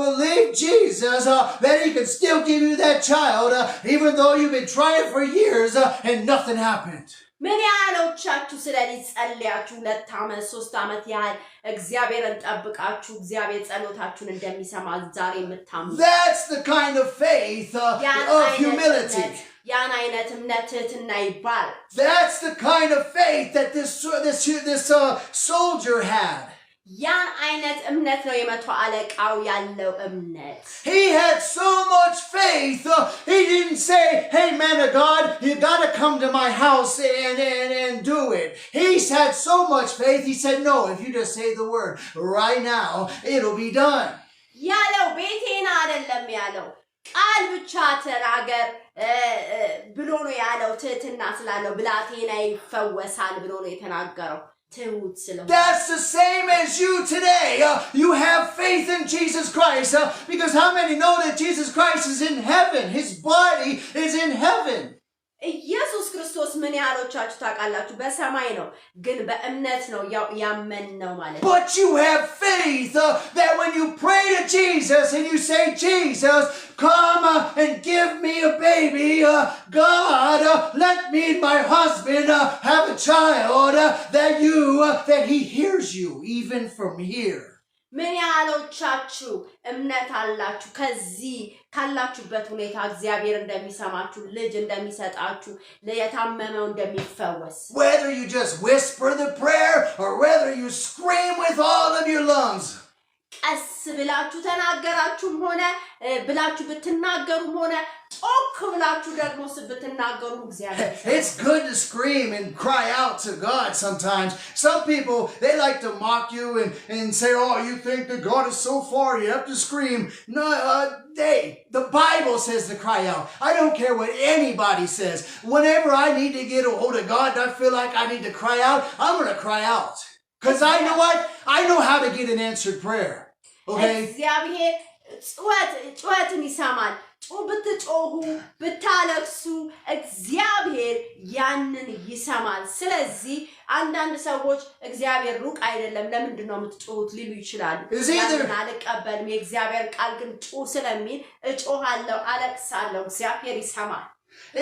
believe Jesus that he can still give you that child even though you've been trying for years and nothing happened? ምን ያህሎቻችሁ ስለዚህ ጸልያችሁ 2 ዓመት 3 ዓመት ያህል እግዚአብሔርን ጠብቃችሁ እግዚአብሔር ጸሎታችሁን እንደሚሰማ ዛሬ የምታምኑ That's the kind of faith of humility. ያን አይነት እምነት ትህትና ይባላል That's the kind of faith that this soldier had. ያን አይነት እምነት ነው የመቶ አለቃው ያለው እምነት He had so much faith. He didn't say, hey man of God, you got to come to my house and do it. He had so much faith. He said, no, if you just say the word right now, it'll be done. ያለው ቤቴና አይደለም ያለው ቃል ብቻ ተናገር ብሎ ነው ያለው ትህትና ስላለው ብላቴና ይፈወሳል ብሎ ነው የተናገረው That's the same as you today. You have faith in Jesus Christ because how many know that Jesus Christ is in heaven? His body is in heaven. ኢየሱስ ክርስቶስ ምን ያህሎቻችሁ ታውቃላችሁ? በሰማይ ነው ግን በእምነት ነው ያመን ነው ማለት ነው። But you have faith that when you pray to Jesus and you say, Jesus, come and give me a baby. God, let me and my husband have a child. That he hears you even from here. ምን ያህሎቻችሁ እምነት አላችሁ ከዚህ ካላችሁበት ሁኔታ እግዚአብሔር እንደሚሰማችሁ ልጅ እንደሚሰጣችሁ ለየታመመው እንደሚፈወስ? Whether you just whisper the prayer or whether you scream with all of your lungs. ቀስ ብላችሁ ተናገራችሁም ሆነ ብላችሁ ብትናገሩም ሆነ ጮክ ብላችሁ ደግሞ ብትናገሩ እግዚአብሔር It's good to scream and cry out to God sometimes. Some people, they like to mock you and say, oh, you think that God is so far, you have to scream. No, the Bible says to cry out. I don't care what anybody says. Whenever I need to get a hold of God and I feel like I need to cry out, I'm going to cry out. Because I know what? I know how to get an answered prayer. Okay? እግዚአብሔር ጩኸትን ይሰማል። ብትጮሁ ብታለቅሱ እግዚአብሔር ያንን ይሰማል። ስለዚህ አንዳንድ ሰዎች እግዚአብሔር ሩቅ አይደለም ለምንድን ነው የምትጮሁት ሊሉ ይችላሉ። ያንን አልቀበልም የእግዚአብሔር ቃል ግን ጮሁ ስለሚል እጮሃለሁ አለቅሳለሁ እግዚአብሔር ይሰማል።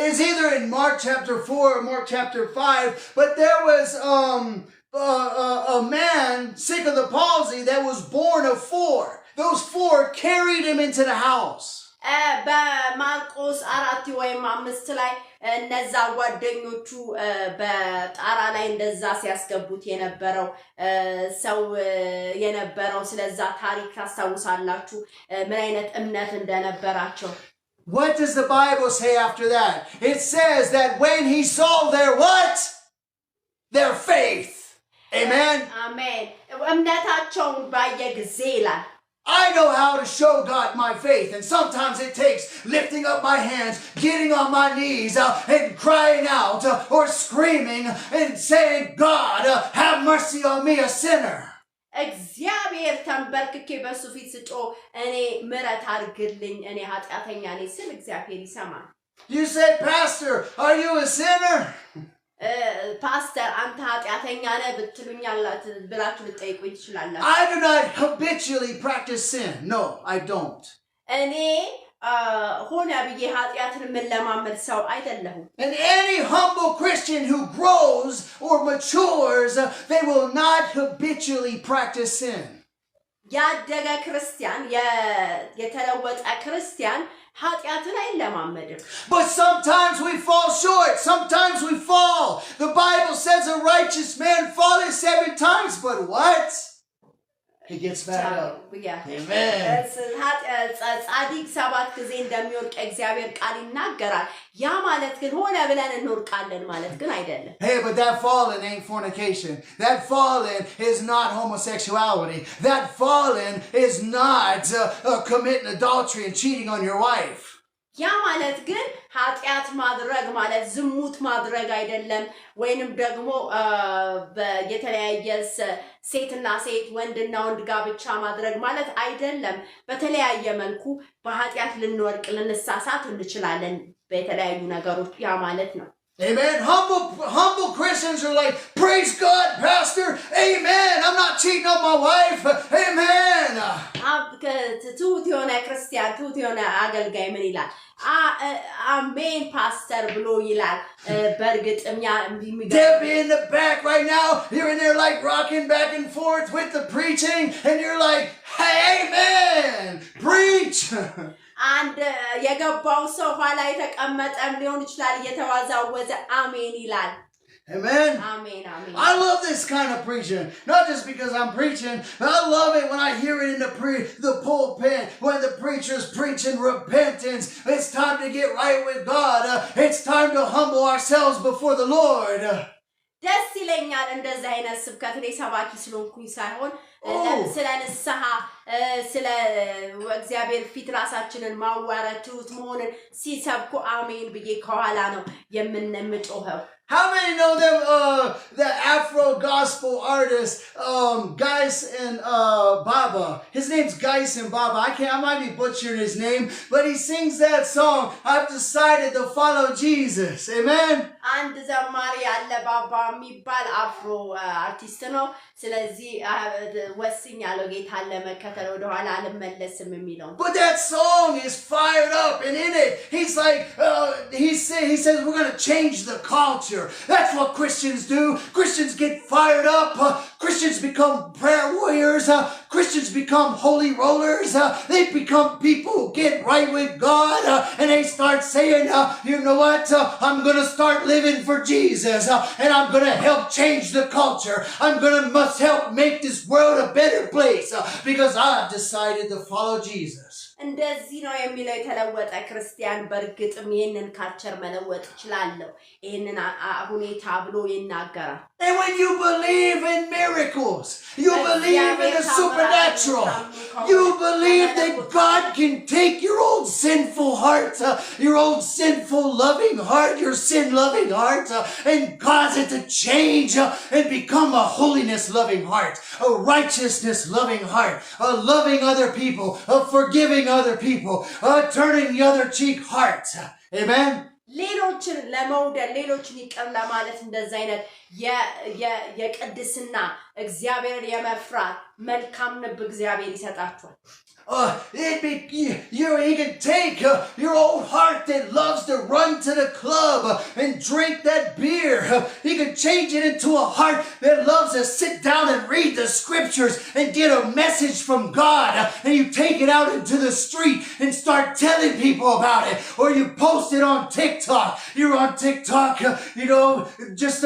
It's either in Mark chapter 4 or Mark chapter 5, but there was a man sick of the palsy that was born of 4. Those 4 carried him into the house. በማርቆስ 4 ወይም 5 ላይ እነዛ ጓደኞቹ በጣራ ላይ እንደዛ ሲያስገቡት የነበረው ሰው የነበረው ስለዛ ታሪክ ታስታውሳላችሁ ምን አይነት እምነት እንደነበራቸው? What does the Bible say after that? It says that when he saw their what? Their faith. Amen? Amen. እምነታቸውን ባየ ጊዜ ይላል I know how to show God my faith, and sometimes it takes lifting up my hands, getting on my knees, and crying out, or screaming, and saying, God, have mercy on me, a sinner. እግዚአብሔር ተንበርክኬ በሱ ፊት ስጮህ እኔ ምሕረት አድርግልኝ እኔ ኃጢአተኛ ነኝ ስል እግዚአብሔር ይሰማል። You say, Pastor, are you a sinner? Pastor, አንተ ኃጢአተኛ ነህ ብላችሁ ልትጠይቁኝ ትችላላችሁ። I do not habitually practice sin. No, I don't. እኔ ሆነ ብዬ ኃጢአትን የምለማመድ ሰው አይደለሁም። And any humble Christian who grows or matures, they will not habitually practice sin. ያደገ ክርስቲያን የተለወጠ ክርስቲያን ኃጢአትን አይለማመድም። But sometimes we fall short. Sometimes we fall. The Bible says a righteous man falleth 7 times, but what? He gets back up. Amen. ጻድቅ 7 ጊዜ እንደሚወድቅ እግዚአብሔር ቃል ይናገራል። ያ ማለት ግን ሆነ ብለን እንወድቃለን ማለት ግን አይደለም። Hey, but that falling ain't fornication. That falling is not homosexuality. That falling is not committing adultery and cheating on your wife. ያ ማለት ግን ኃጢአት ማድረግ ማለት ዝሙት ማድረግ አይደለም ወይንም ደግሞ የተለያየ ሴትና ሴት ወንድና ወንድ ጋብቻ ማድረግ ማለት አይደለም። በተለያየ መልኩ በኃጢአት ልንወድቅ ልንሳሳት እንችላለን በተለያዩ ነገሮች ያ ማለት ነው። Amen. Humble Christians are like, praise God, Pastor. Amen. I'm not cheating on my wife. Amen. ትሁት የሆነ ክርስቲያን ትሁት የሆነ አገልጋይ ምን ይላል? አሜን ፓስተር ብሎ ይላል። በእርግጥም Debbie in the back right now, you're in there like rocking back and forth with the preaching, and you're like, hey, amen. Preach. አንድ የገባው ሰው ኋላ የተቀመጠም ሊሆን ይችላል እየተዋዛወዘ አሜን ይላል። Amen. Amen, amen. I love this kind of preaching. Not just because I'm preaching, but I love it when I hear it in the pulpit, when the preacher's preaching repentance. It's time to get right with God. It's time to humble ourselves before the Lord. ደስ ይለኛል እንደዚህ አይነት ስብከት ላይ ሰባኪ ስለሆንኩኝ ሳይሆን ስለ ንስሐ ስለ እግዚአብሔር ፊት ራሳችንን ማዋረድ ትሁት መሆንን ሲሰብኩ አሜን ብዬ ከኋላ ነው የምንምጮኸው How many know them, the Afro gospel artist, Geis and Baba? His name's Geis and Baba. I might be butchering his name, but he sings that song, I've decided to follow Jesus. Amen? አንድ ዘማሪ አለ ባባ የሚባል አፍሮ አርቲስት ነው ስለዚህ ወስኛለሁ ጌታን ለመከተል ወደ ኋላ አልመለስም የሚለው But that song is fired up and in it he's like he says we're going to change the culture. That's what Christians do. Christians get fired up. Christians become prayer warriors. Christians become holy rollers. They become people who get right with God and they start saying you know what I'm going to start living for Jesus and I'm going to help change the culture. I'm going to must help make this world a better place because I've decided to follow Jesus. እንደዚህ ነው የሚለው የተለወጠ ክርስቲያን በርግጥም ይሄንን ካልቸር መለወጥ ይችላል ይሄንን ሁኔታ ብሎ ይናገራል And when you believe in miracles, you believe in the supernatural, you believe that God can take your old sinful heart, your old sinful loving heart, your sin-loving heart, and cause it to change and become a holiness-loving heart, a righteousness-loving heart, a loving other people, a forgiving other people, a turning the other cheek heart. Amen? ሌሎችን ለመውደድ ሌሎችን ይቀር ለማለት እንደዚህ አይነት የቅድስና እግዚአብሔርን የመፍራት መልካም ልብ እግዚአብሔር ይሰጣችኋል you can take your old heart that loves to run to the club and drink that beer. You can change it into a heart that loves to sit down and read the scriptures and get a message from God. And you take it out into the street and start telling people about it. Or you post it on TikTok. You're on TikTok, just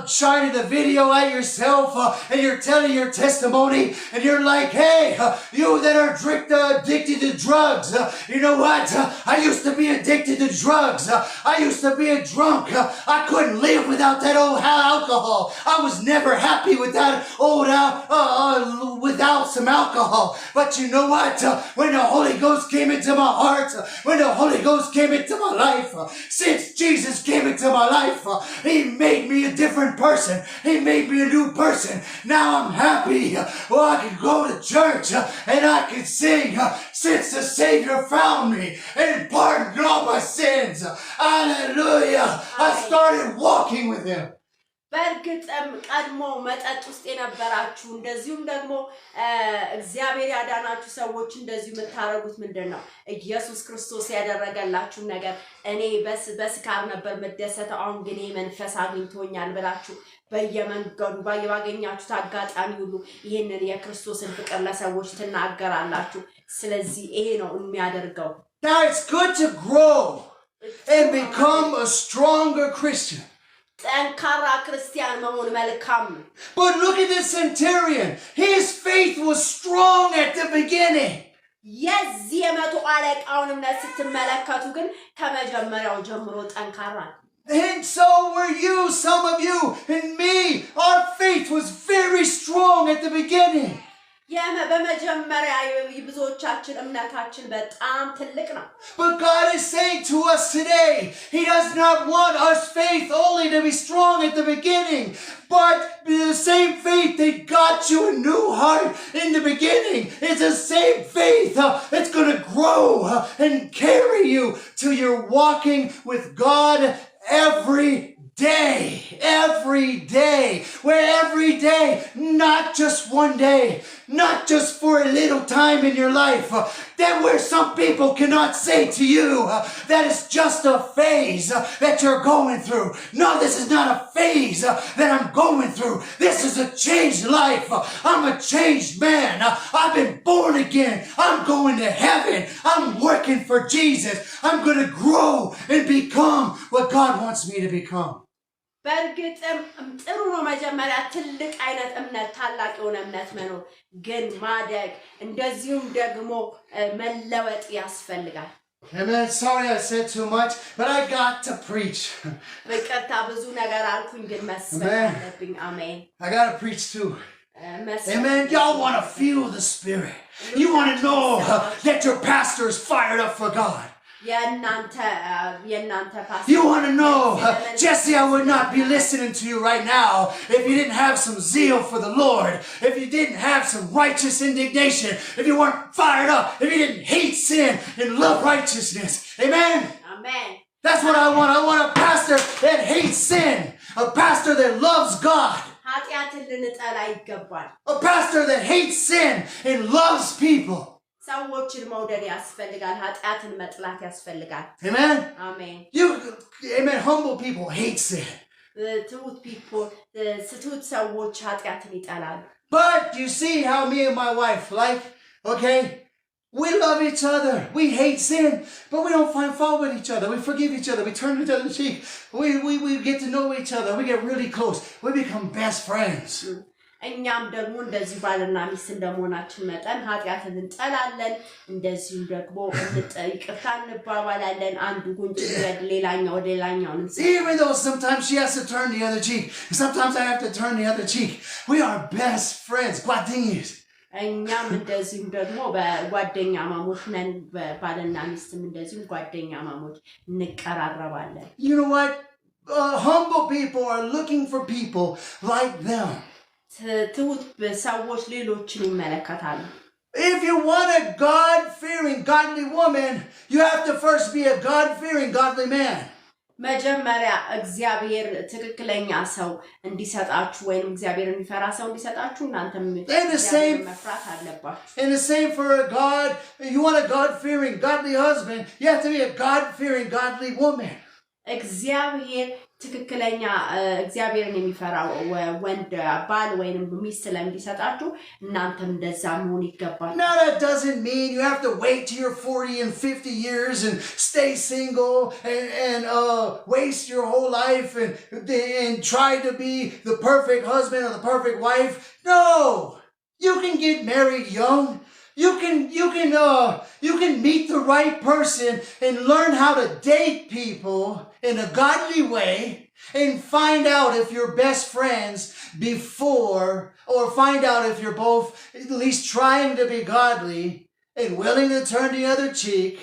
shining the video at yourself and you're telling your testimony and you're like, hey, you that are addicted to drugs. You know what? I used to be addicted to drugs. I used to be a drunk. I couldn't live without that old alcohol. I was never happy with that old without some alcohol. But you know what? When the Holy Ghost came into my heart, when the Holy Ghost came into my life, since Jesus came into my life, He made me a different person. He made me a new person. Now I'm happy. Well, I can go to church and I can sing since the Savior found me and pardoned all my sins. Hallelujah. I started walking with Him. በርግጥም ቀድሞ መጠጥ ውስጥ የነበራችሁ እንደዚሁም ደግሞ እግዚአብሔር ያዳናችሁ ሰዎች እንደዚሁ የምታረጉት ምንድነው ኢየሱስ ክርስቶስ ያደረገላችሁ ነገር እኔ በስካር ነበር መደሰተው አሁን ግን መንፈስ አግኝቶኛል ብላችሁ በየመንገዱ ባያገኛችሁት አጋጣሚ ሁሉ ይሄንን የክርስቶስን ፍቅር ለሰዎች ትናገራላችሁ ስለዚህ ይሄ ነው የሚያደርገው Now it's good to grow and become a stronger Christian. But look at this centurion. His faith was strong at the beginning. የዚህ የመቶ አለቃውን እምነት ስትመለከቱ ግን ከመጀመሪያው ጀምሮ ጠንካራ And so were you, some of you, and me. Our faith was very strong at the beginning. በመጀመሪያ ብዙዎቻችን እምነታችን በጣም ትልቅ ነው But God is saying to us today, He does not want our faith only to be strong at the beginning, but the same faith that got you a new heart in the beginning is the same faith that's going to grow and carry you till you're walking with God every day, where every day, not just one day, not just for a little time in your life, that where some people cannot say to you that it's just a phase that you're going through. No, this is not a phase that I'm going through. This is a changed life. I'm a changed man. I've been born again. I'm going to heaven. I'm working for Jesus. I'm going to grow and become what God wants me to become. በርግጥም ጥሩ ነው መጀመሪያ ትልቅ አይነት እምነት ታላቅ የሆነ እምነት መኖር ግን ማደግ እንደዚሁም ደግሞ መለወጥ ያስፈልጋል Amen. Sorry I said too much, but I got to preach. በቀጥታ ብዙ ነገር አልኩኝ ግን መስበክ አለብኝ አሜን I got to preach too. Amen. Y'all want to feel the Spirit. You want to know that your pastor is fired up for God. You want to know, Jesse, I would not be listening to you right now if you didn't have some zeal for the Lord, if you didn't have some righteous indignation, if you weren't fired up, if you didn't hate sin and love righteousness. Amen? Amen. That's what I want. I want a pastor that hates sin, a pastor that loves God, a pastor that hates sin and loves people. Amen? Amen. Amen. Humble people hate sin. But you see how me and my wife like, okay? We love each other. We hate sin, but we don't find fault with each other. We forgive each other. We turn each other's cheek. We get to know each other. We get really close. We become best friends. እኛም ደግሞ እንደዚህ ባልና ሚስት እንደመሆናችን መጠን ኃጢአትን እንጠላለን እንደዚሁ ደግሞ ይቅርታ እንባባላለን አንዱ ጉንጭ ሌላኛው ሌላኛውን Even though sometimes she has to turn the other cheek, sometimes I have to turn the other cheek. We are best friends. Guadinhos. እኛም እንደዚሁ ደግሞ በጓደኛ ማሞች ነን ባልና ሚስትም እንደዚሁ ጓደኛ ማሞች እንቀራረባለን You know what? Humble people are looking for people like them. If you want a God-fearing, godly woman, you have to first be a God-fearing, godly man. መጀመሪያ እግዚአብሔር ትክክለኛ ሰው እንዲሰጣችሁ ወይንም እግዚአብሔርን የሚፈራ ሰው እንዲሰጣችሁ እናንተም መፍራት አለባችሁ And the same for God. You want a God-fearing, godly husband, you have to be a God-fearing, godly woman. እግዚአብሔር ትክክለኛ እግዚአብሔርን የሚፈራው ወንድ ባል ወይንም ሚስት ለምዲሰጣችሁ እናንተም እንደዛ መሆን ይገባል Now that doesn't mean you have to wait till you're 40 and 50 years and stay single and waste your whole life and try to be the perfect husband or the perfect wife. No! You can get married young. You can meet the right person and learn how to date people in a godly way and find out if you're best friends before, or find out if you're both at least trying to be godly and willing to turn the other cheek,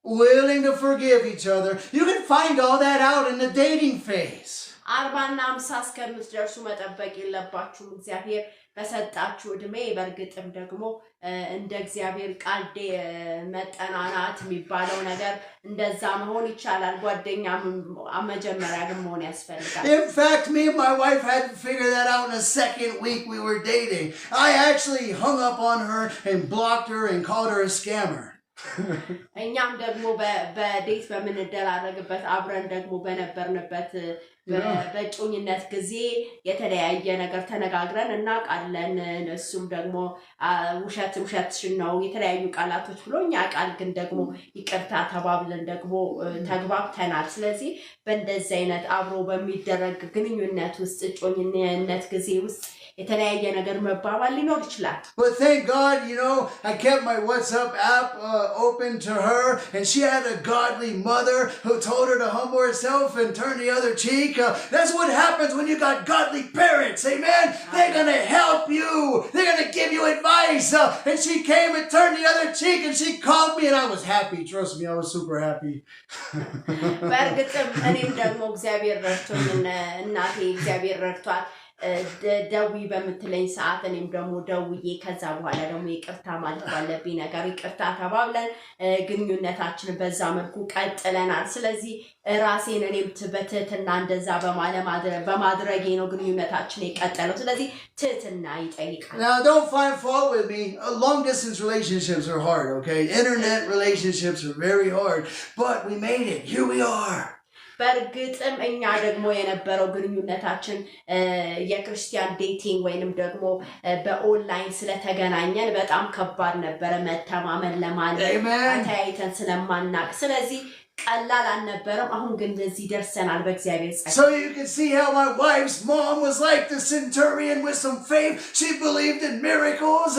willing to forgive each other. You can find all that out in the dating phase. 40 እና 50 እስከምትደርሱ መጠበቅ የለባችሁም እግዚአብሔር በሰጣችሁ እድሜ በርግጥም ደግሞ እንደ እግዚአብሔር ቃል መጠናናት የሚባለው ነገር እንደዛ መሆን ይቻላል ጓደኛ መጀመሪያ ግን መሆን ያስፈልጋል In fact, me and my wife had to figure that out in the second week we were dating. I actually hung up on her and blocked her and called her a scammer. እኛም ደግሞ በዴት በመነደራረግበት አብረን ደግሞ በነበርንበት በጮኝነት ጊዜ የተለያየ ነገር ተነጋግረን እናቃለን እሱም ደግሞ ውሸትሽን ነው የተለያዩ ቃላቶች ብሎኛ ቃል ግን ደግሞ ይቅርታ ተባብለን ደግሞ ተግባብተናል ስለዚህ በእንደዚህ አይነት አብሮ በሚደረግ ግንኙነት ውስጥ ጮኝነት ጊዜ ውስጥ የተለያየ ነገር መባባል ሊኖር ይችላል But thank God, I kept my WhatsApp app open to her and she had a godly mother who told her to humble herself and turn the other cheek. That's what happens when you got godly parents. Amen. They're going to help you. They're going to give you advice. And she came and turned the other cheek and she called me and I was happy. Trust me, I was super happy. በርግጥም እኔም ደግሞ እግዚአብሔር ረድቶኝ እናቴ እግዚአብሔር ረድቷት ደዊ በመትለኝ ሰዓት እኔም ደግሞ ደውዬ ከዛ በኋላ ደግሞ ይቅርታ ማለት ባለብኝ ነገር ይቅርታ ተባብለን ግንኙነታችን በዛ መልኩ ቀጥለናል ስለዚህ ራሴን እኔም በትህትና እንደዛ በማድረጌ ነው ግንኙነታችን የቀጠለው ስለዚህ ትህትና ይጠይቃል Now don't find fault with me. Long distance relationships are hard, okay? Internet relationships are very hard, but we made it. Here we are. በርግጥም እኛ ደግሞ የነበረው ግንኙነታችን የክርስቲያን ዴቲንግ ወይንም ደግሞ በኦንላይን ስለተገናኘን በጣም ከባድ ነበር መተማመን ለማለት አታይተን ስለማናቅ ስለዚህ ቀላል አልነበረም አሁን ግን እንደዚህ ደርሰናል በእግዚአብሔር ጸጋ So you can see how my wife's mom was like the centurion with some faith. She believed in miracles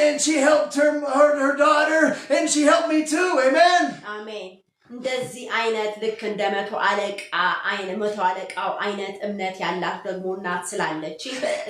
and she helped her daughter and she helped me too. Amen. Amen. እንደዚህ አይነት ልክ እንደ መቶ አለቃው አይነት እምነት ያላት ደግሞ እናት ስላለች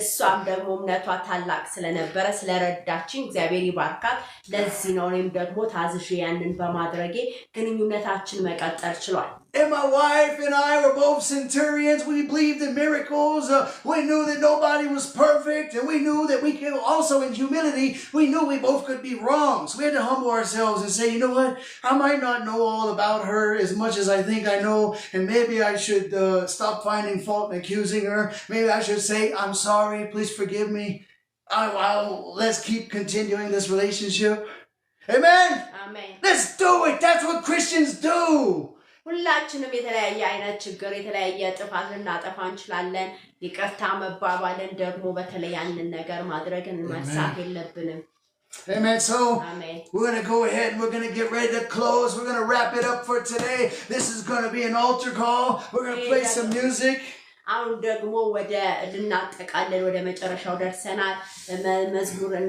እሷም ደግሞ እምነቷ ታላቅ ስለነበረ ስለረዳችኝ እግዚአብሔር ይባርካት። ለዚህ ነው እኔም ደግሞ ታዝዤ ያንን በማድረጌ ግንኙነታችን መቀጠል ችሏል። And my wife and I were both centurions. We believed in miracles. We knew that nobody was perfect. And we knew that we could also, in humility, we knew we both could be wrong. So we had to humble ourselves and say, you know what? I might not know all about her as much as I think I know. And maybe I should stop finding fault and accusing her. Maybe I should say, I'm sorry. Please forgive me. Let's keep continuing this relationship. Amen? Amen. Let's do it. That's what Christians do. ሁላችንም የተለያየ አይነት ችግር የተለያየ ጥፋት ልናጠፋ እንችላለን። ይቅርታ መባባልን ደግሞ በተለይ ያንን ነገር ማድረግን መርሳት የለብንም። Amen. So Amen. We're going to go ahead and we're going to get ready to close. We're going to wrap it up for today. This is going to be an altar call. We're going to play some music. አሁን ደግሞ ወደ ልናጠቃልል ወደ መጨረሻው ደርሰናል። መዝሙርን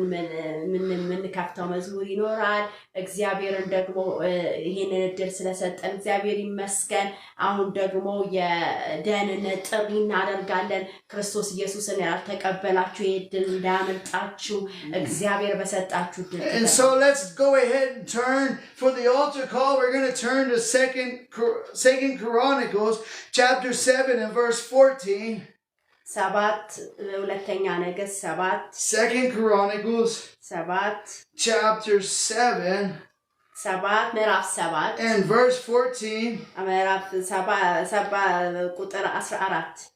ምን ከፍተው መዝሙር ይኖራል። እግዚአብሔርን ደግሞ ይሄንን እድል ስለሰጠን እግዚአብሔር ይመስገን። አሁን ደግሞ የደህንነት ጥሪ እናደርጋለን። ክርስቶስ ኢየሱስን ያልተቀበላችሁ የእድል እንዳያመልጣችሁ እግዚአብሔር በሰጣችሁ እድል። And so let's go ahead and turn for the altar call. We're going to turn to Second Chronicles chapter 7 and verse 14. ሁለተኛ ነገሥት 7 Second Chronicles 7 chapter 7 ምዕራፍ 7 and verse 14. ምዕራፍ 7 ቁጥር 14.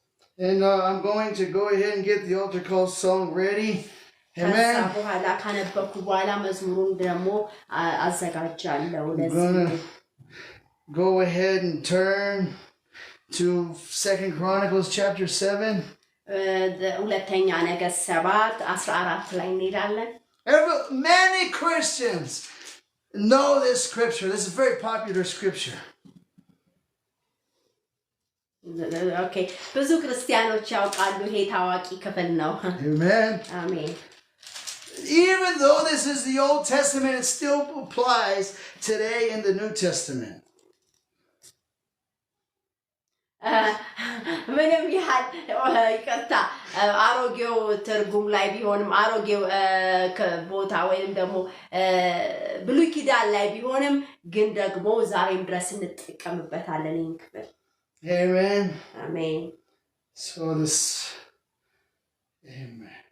And I'm going to go ahead and get the altar call song ready. Amen. በኋላ ካነበብኩ በኋላ መዝሙሩን ደግሞ አዘጋጃለሁ። I'm going to go ahead and turn to Second Chronicles chapter 7. ሁለተኛ ነገሥት 7 14 ላይ እንሄዳለን። Many Christians know this scripture. This is a very popular scripture. Okay. ብዙ ክርስቲያኖች ያውቃሉ። ይሄ ታዋቂ ክፍል ነው። Amen. አሜን። Even though this is the Old Testament, it still applies today in the New Testament. ምንም ያህል ይቅርታ አሮጌው ትርጉም ላይ ቢሆንም አሮጌው ቦታ ወይም ደግሞ ብሉይ ኪዳን ላይ ቢሆንም ግን ደግሞ ዛሬም ድረስ እንጠቀምበታለን ይህን ክፍል። Amen. Amen. So this, amen.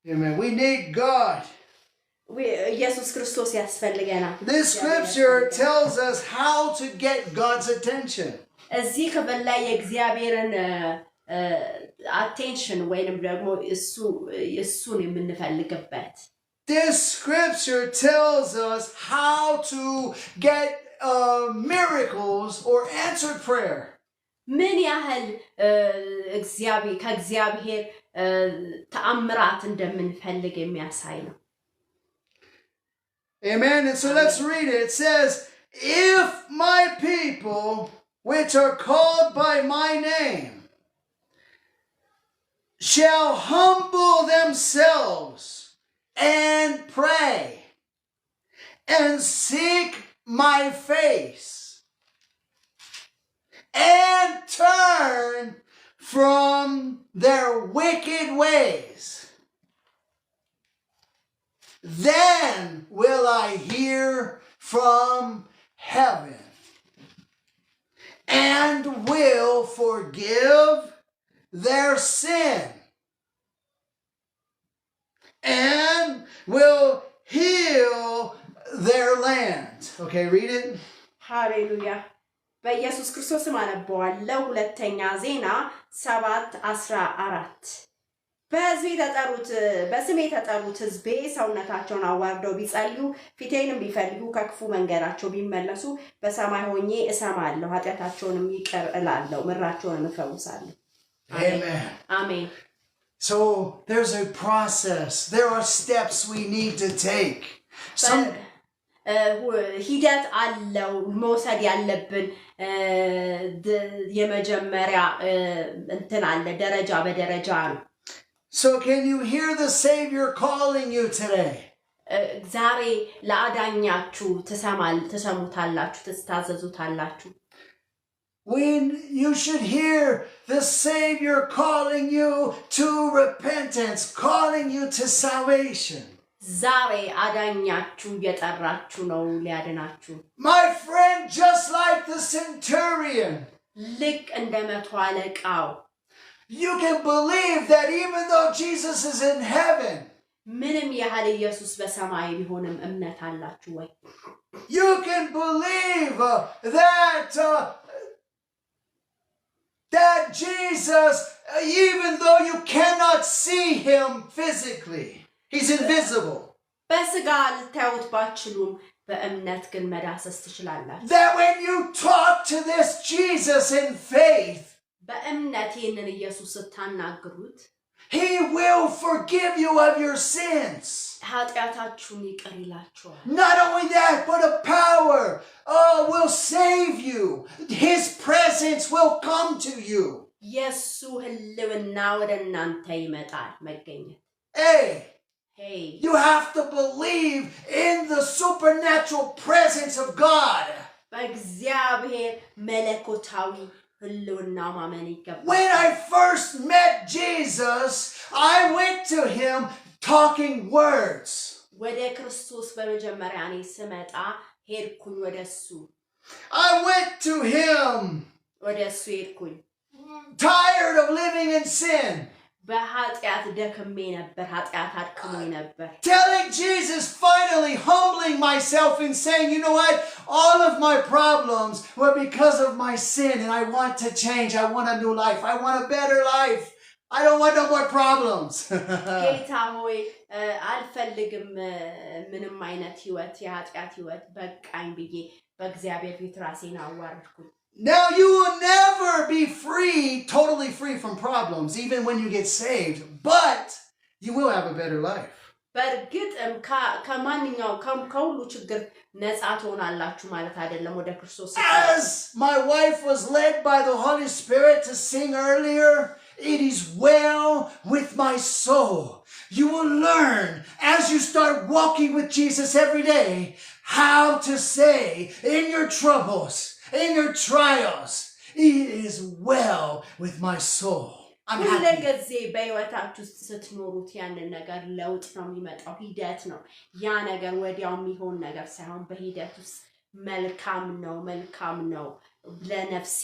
Amen. We need God. ኢየሱስ ክርስቶስ ያስፈልገናል። This scripture tells us how to get God's attention. እዚህ ክፍል ላይ የእግዚአብሔርን attention ወይንም ደግሞ እሱን የምንፈልግበት This scripture tells us how to get miracles or answered prayer. ምን ያህል ከእግዚአብሔር ተአምራት እንደምንፈልግ የሚያሳይ ነው። Amen. And so let's read it. It says, if my people, which are called by my name, shall humble themselves and pray and seek my face and turn from their wicked ways, then will I hear from heaven and will forgive their sin and will heal their land. Okay, read it. Hallelujah. በኢየሱስ ክርስቶስ አነበዋለሁ። ሁለተኛ ዜና 7:14 በስሜ የተጠሩት ሕዝቤ ሰውነታቸውን አዋርደው ቢጸልዩ ፊቴንም ቢፈልጉ ከክፉ መንገዳቸው ቢመለሱ በሰማይ ሆኜ እሰማለሁ፣ ኃጢአታቸውንም ይቅር እላለሁ፣ ምድራቸውንም እፈውሳለሁ። Amen. Amen. So there's a process. There are steps we need to take. ሂደት አለው መውሰድ ያለብን የመጀመሪያ እንትን አለ ደረጃ በደረጃ ነው። So can you hear the Savior calling you today? ዛሬ ለአዳኛችሁ ተሰሙታላችሁ ተስታዘዙታላችሁ when you should hear the Savior calling you to repentance, calling you to salvation. ዛሬ አዳኛችሁ እየጠራችሁ ነው ሊያድናችሁ My friend, just like the centurion, ልክ እንደ መቶ አለቃው you can believe that even though Jesus is in heaven, ምንም ያህል ኢየሱስ በሰማይ ቢሆንም እምነት አላችሁ ወይ you can believe that Jesus, even though you cannot see him physically, he's invisible. በስጋ ልታዩት ባትችሉም በእምነት ግን መዳሰስ ትችላላችሁ That when you talk to this Jesus in faith, በእምነት ይህንን ኢየሱስ ስታናግሩት he will forgive you of your sins. ኃጢአታችሁን ይቅር ይላችኋል Not only that, but a power will save you. His presence will come to you. የሱ ህልውና ወደ እናንተ ይመጣል መገኘት Hey, you have to believe in the supernatural presence of God. በእግዚአብሔር መለኮታዊ ህልውና ማመን ይገባል When I first met Jesus, I went to him talking words. ወደ ክርስቶስ በመጀመሪያ እኔ ስመጣ ሄድኩኝ ወደሱ I went to him ወደሱ ሄድኩኝ tired of living in sin. በኃጢአት ደክሜ ነበር ኃጢአት አድክሞኝ ነበር Telling Jesus, finally humbling myself and saying, you know what? All of my problems were because of my sin and I want to change. I want a new life. I want a better life. I don't want no more problems. ጌታ ሆይ አልፈልግም ምንም አይነት ህይወት የኃጢአት ህይወት በቃኝ ብዬ በእግዚአብሔር ፊት ራሴን አዋረድኩኝ Now you will never be free, totally free from problems, even when you get saved, but you will have a better life. በእርግጥም ከማንኛው ከሁሉ ችግር ነፃ ትሆናላችሁ ማለት አይደለም ወደ ክርስቶስ As my wife was led by the Holy Spirit to sing earlier, it is well with my soul. You will learn as you start walking with Jesus every day how to say in your troubles, in your trials, it is well with my soul. I'm happy. ሁልጊዜ በህይወታችሁ ስትኖሩት ያንን ነገር ለውጥ ነው የሚመጣው ሂደት ነው ያ ነገር ወዲያው የሚሆን ነገር ሳይሆን በሂደት ውስጥ መልካም ነው ለነፍሴ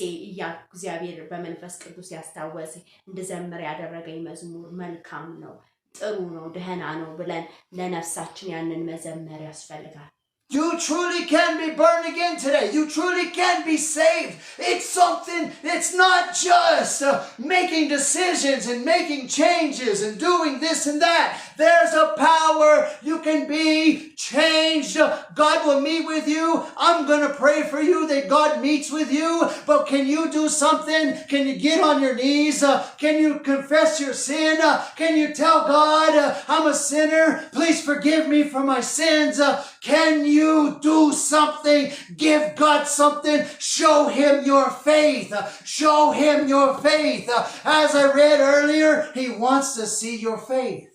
እግዚአብሔር በመንፈስ ቅዱስ ያስታወሰ እንደዘምር ያደረገኝ መዝሙር መልካም ነው ጥሩ ነው ደህና ነው ብለን ለነፍሳችን ያንን መዘመር ያስፈልጋል You truly can be born again today. You truly can be saved. It's something, it's not just making decisions and making changes and doing this and that. There's a power. You can be changed. God will meet with you. I'm going to pray for you that God meets with you. But can you do something? Can you get on your knees? Can you confess your sin? Can you tell God, I'm a sinner. Please forgive me for my sins. Can you do something? Give God something. Show him your faith. Show him your faith. As I read earlier, he wants to see your faith.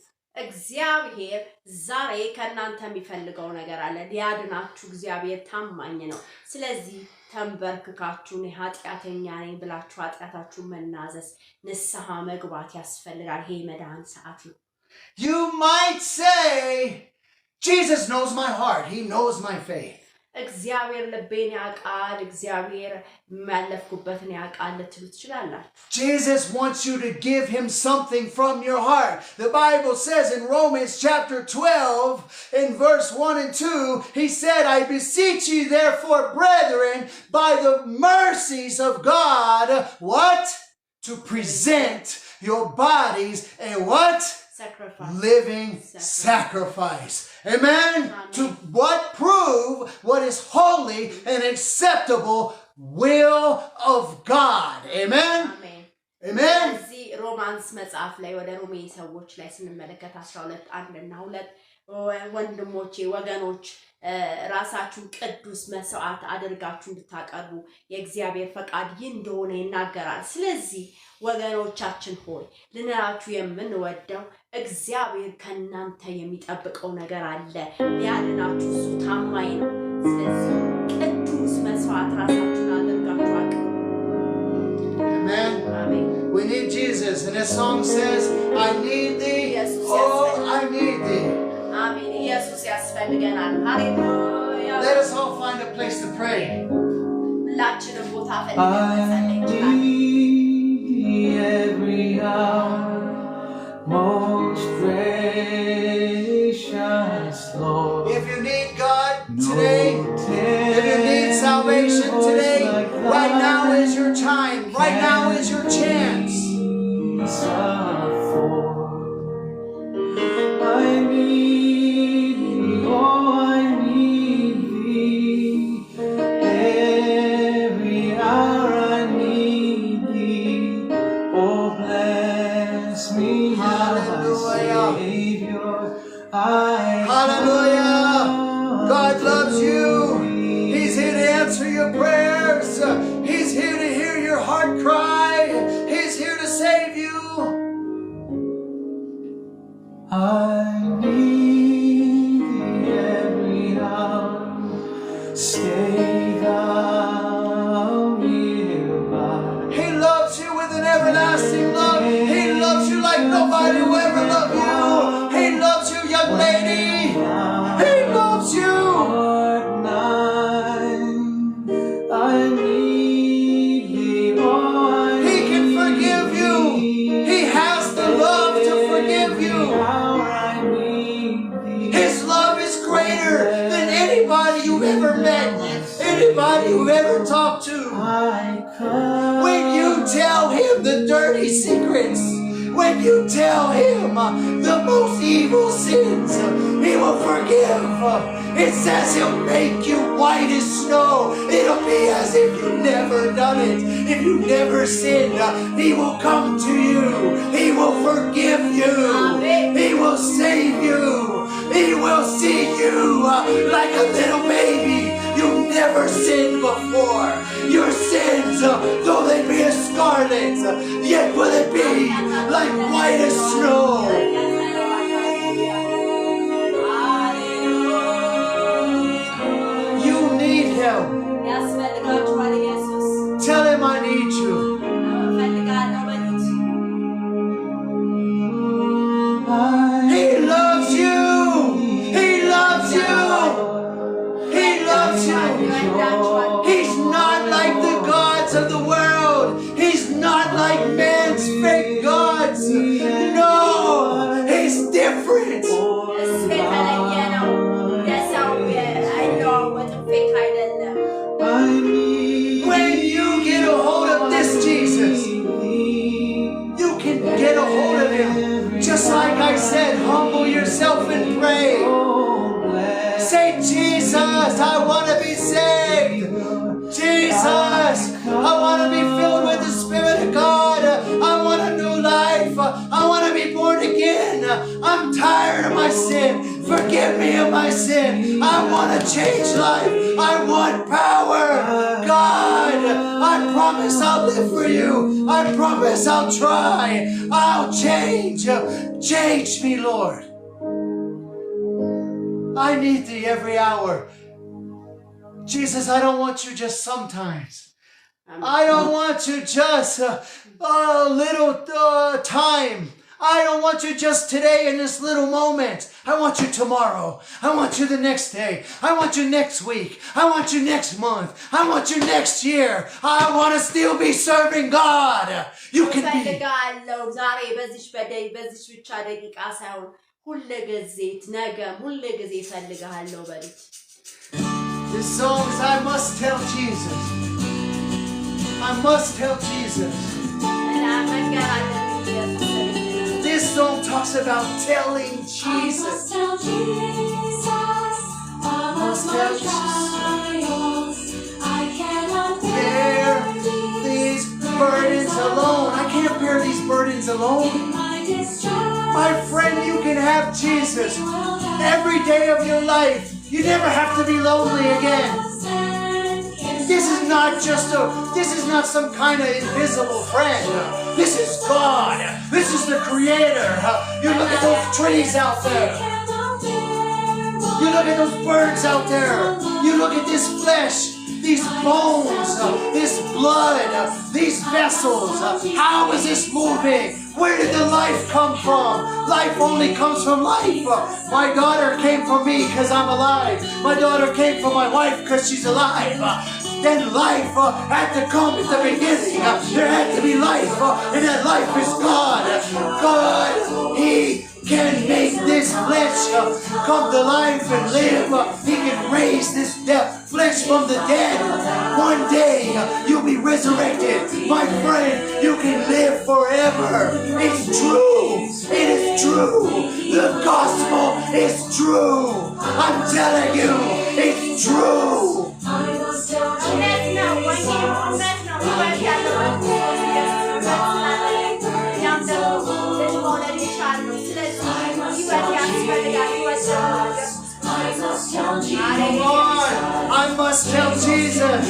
እግዚአብሔር ዛሬ ከናንተ የሚፈልገው ነገር አለ ሊያድናችሁ እግዚአብሔር ታማኝ ነው ስለዚህ ተንበርክካችሁ ኃጢአተኛ ነኝ ብላችሁ ኃጢአታችሁን መናዘዝ ንስሐ መግባት ያስፈልጋል ይሄ መዳን ሰዓት ነው You might say, Jesus knows my heart. He knows my faith. እግዚአብሔር ልቤን ያውቃል እግዚአብሔር ማለፍኩበትን ያውቃል ልትሉ ትችላላችሁ Jesus wants you to give him something from your heart. The Bible says in Romans chapter 12 in verse 1 and 2, he said, I beseech you therefore, brethren, by the mercies of God, what? To present your bodies a what? Sacrifice. Living sacrifice. Amen? To what? Prove what is holy and acceptable will of God. Amen? Amen. እዚህ ሮማንስ መጽሐፍ ላይ ወደ ሮሜ ሰዎች ላይ ስንመለከት 12:1 እና 2 ወንድሞቼ ወገኖች ራሳችሁን ቅዱስ መስዋዕት አድርጋችሁ እንድታቀርቡ የእግዚአብሔር ፈቃድ እንደሆነ ይናገራል። ስለዚህ ወገኖቻችን ሆይ ልንላችሁ የምንወደው እግዚአብሔር ከናንተ የሚጠብቀው ነገር አለ። ሊያድናችሁ እሱ ታማኝ ነው። ስለዚህ ቅዱስ መስዋዕት ራሳችሁን አድርጋችሁ አቅርቡ። Amen. አሜን። We need Jesus, and this song says, I need thee, oh, I need thee. አሜን። ኢየሱስ ያስፈልገናል። ሃሌሉያ። Let us all find a place to pray. ሁላችንም ቦታ ፈልገን መጸለይ እንችላለን። Every hour, most gracious Lord. If you need God today, if you need salvation today, right now is your time. Right now is your chance. I need thee, oh, I need thee. Every hour I need thee. Oh, bless me now, my Savior. Hallelujah. God loves you. He's here to answer your prayers. He's here to hear your heart cry. He's here to save you. I need thee every hour. Stay thou nearby. He loves you with an everlasting love. He loves you like nobody will ever love you. He loves you, young lady. He loves you. Heart nine, I need thee, oh, I He can need forgive you. He has the love to forgive you. hour I need thee. His love is greater than anybody you've ever met, anybody you've ever talked to. I come. When you tell him the dirty secrets, when you tell him the most evil sins, he will forgive. It says he'll make you white as snow. It'll be as if you've never done it. If you've never sinned, he will come to you. He will forgive you. He will save you. He will see you like a little baby. You've never sinned before. Your sins, though they be as scarlet, yet will it be like white as snow. You need him. ያስፈልጋችኋል ኢየሱስ። Tell him I need you. እፈልጋለሁ በሉት። He loves you. He loves you. He loves you. ይወዳችኋል። He's not like the gods of the world. He's not like man's fake gods. No, he's different. እሱ የተለየ ነው። ለሰው አይለዋወጥም። ፌክ አይደለም። I need When you get a hold of this Jesus, you can get a hold of him. Just like I said, humble yourself and pray. Say, Jesus, I want to be saved. Jesus, I want to be filled with the Spirit of God. I want a new life. I want to be born again. I'm tired of my sin. Forgive me of my sin. I want to change life. I want power. God, I promise I'll live for you. I promise I'll try. I'll change. Change me, Lord. I need thee every hour. Jesus, I don't want you just sometimes. I don't want you just a little time. I don't want you just today in this little moment. I want you tomorrow. I want you the next day. I want you next week. I want you next month. I want you next year. I want to still be serving God. You can be. እፈልጋለሁ ዛሬ በዚች ብቻ ደቂቃ ሳይሆን ሁሉ ጊዜ ነገም ሁሉ ጊዜ እፈልግሃለሁ በሉት። This song is I must tell Jesus. I must tell Jesus. እና መንገር አለብኝ ኢየሱስ። This song talks about telling I Jesus. must tell Jesus all of my trials. I cannot Bear bear these burdens alone. I can't bear these burdens alone. my distress. My friend, you can have Jesus every day of your life. You never have to be lonely again. This is not some kind of invisible friend. This is God. This is the Creator. You look at those trees out there. You look at those birds out there. You look at this flesh, these bones, this blood, these vessels. How is this moving? Where did the life come from? Life only comes from life. My daughter came from me because I'm alive. My daughter came from my wife because she's alive. Then life had to come at the beginning. There had to be life, and that life is God. God, He can make this flesh come to life and live. He can raise this flesh from the dead. One day you'll be resurrected. My friend, you can live forever. It's true. It is true. The gospel is true. I'm telling you, it's true. Come on, I must tell Jesus.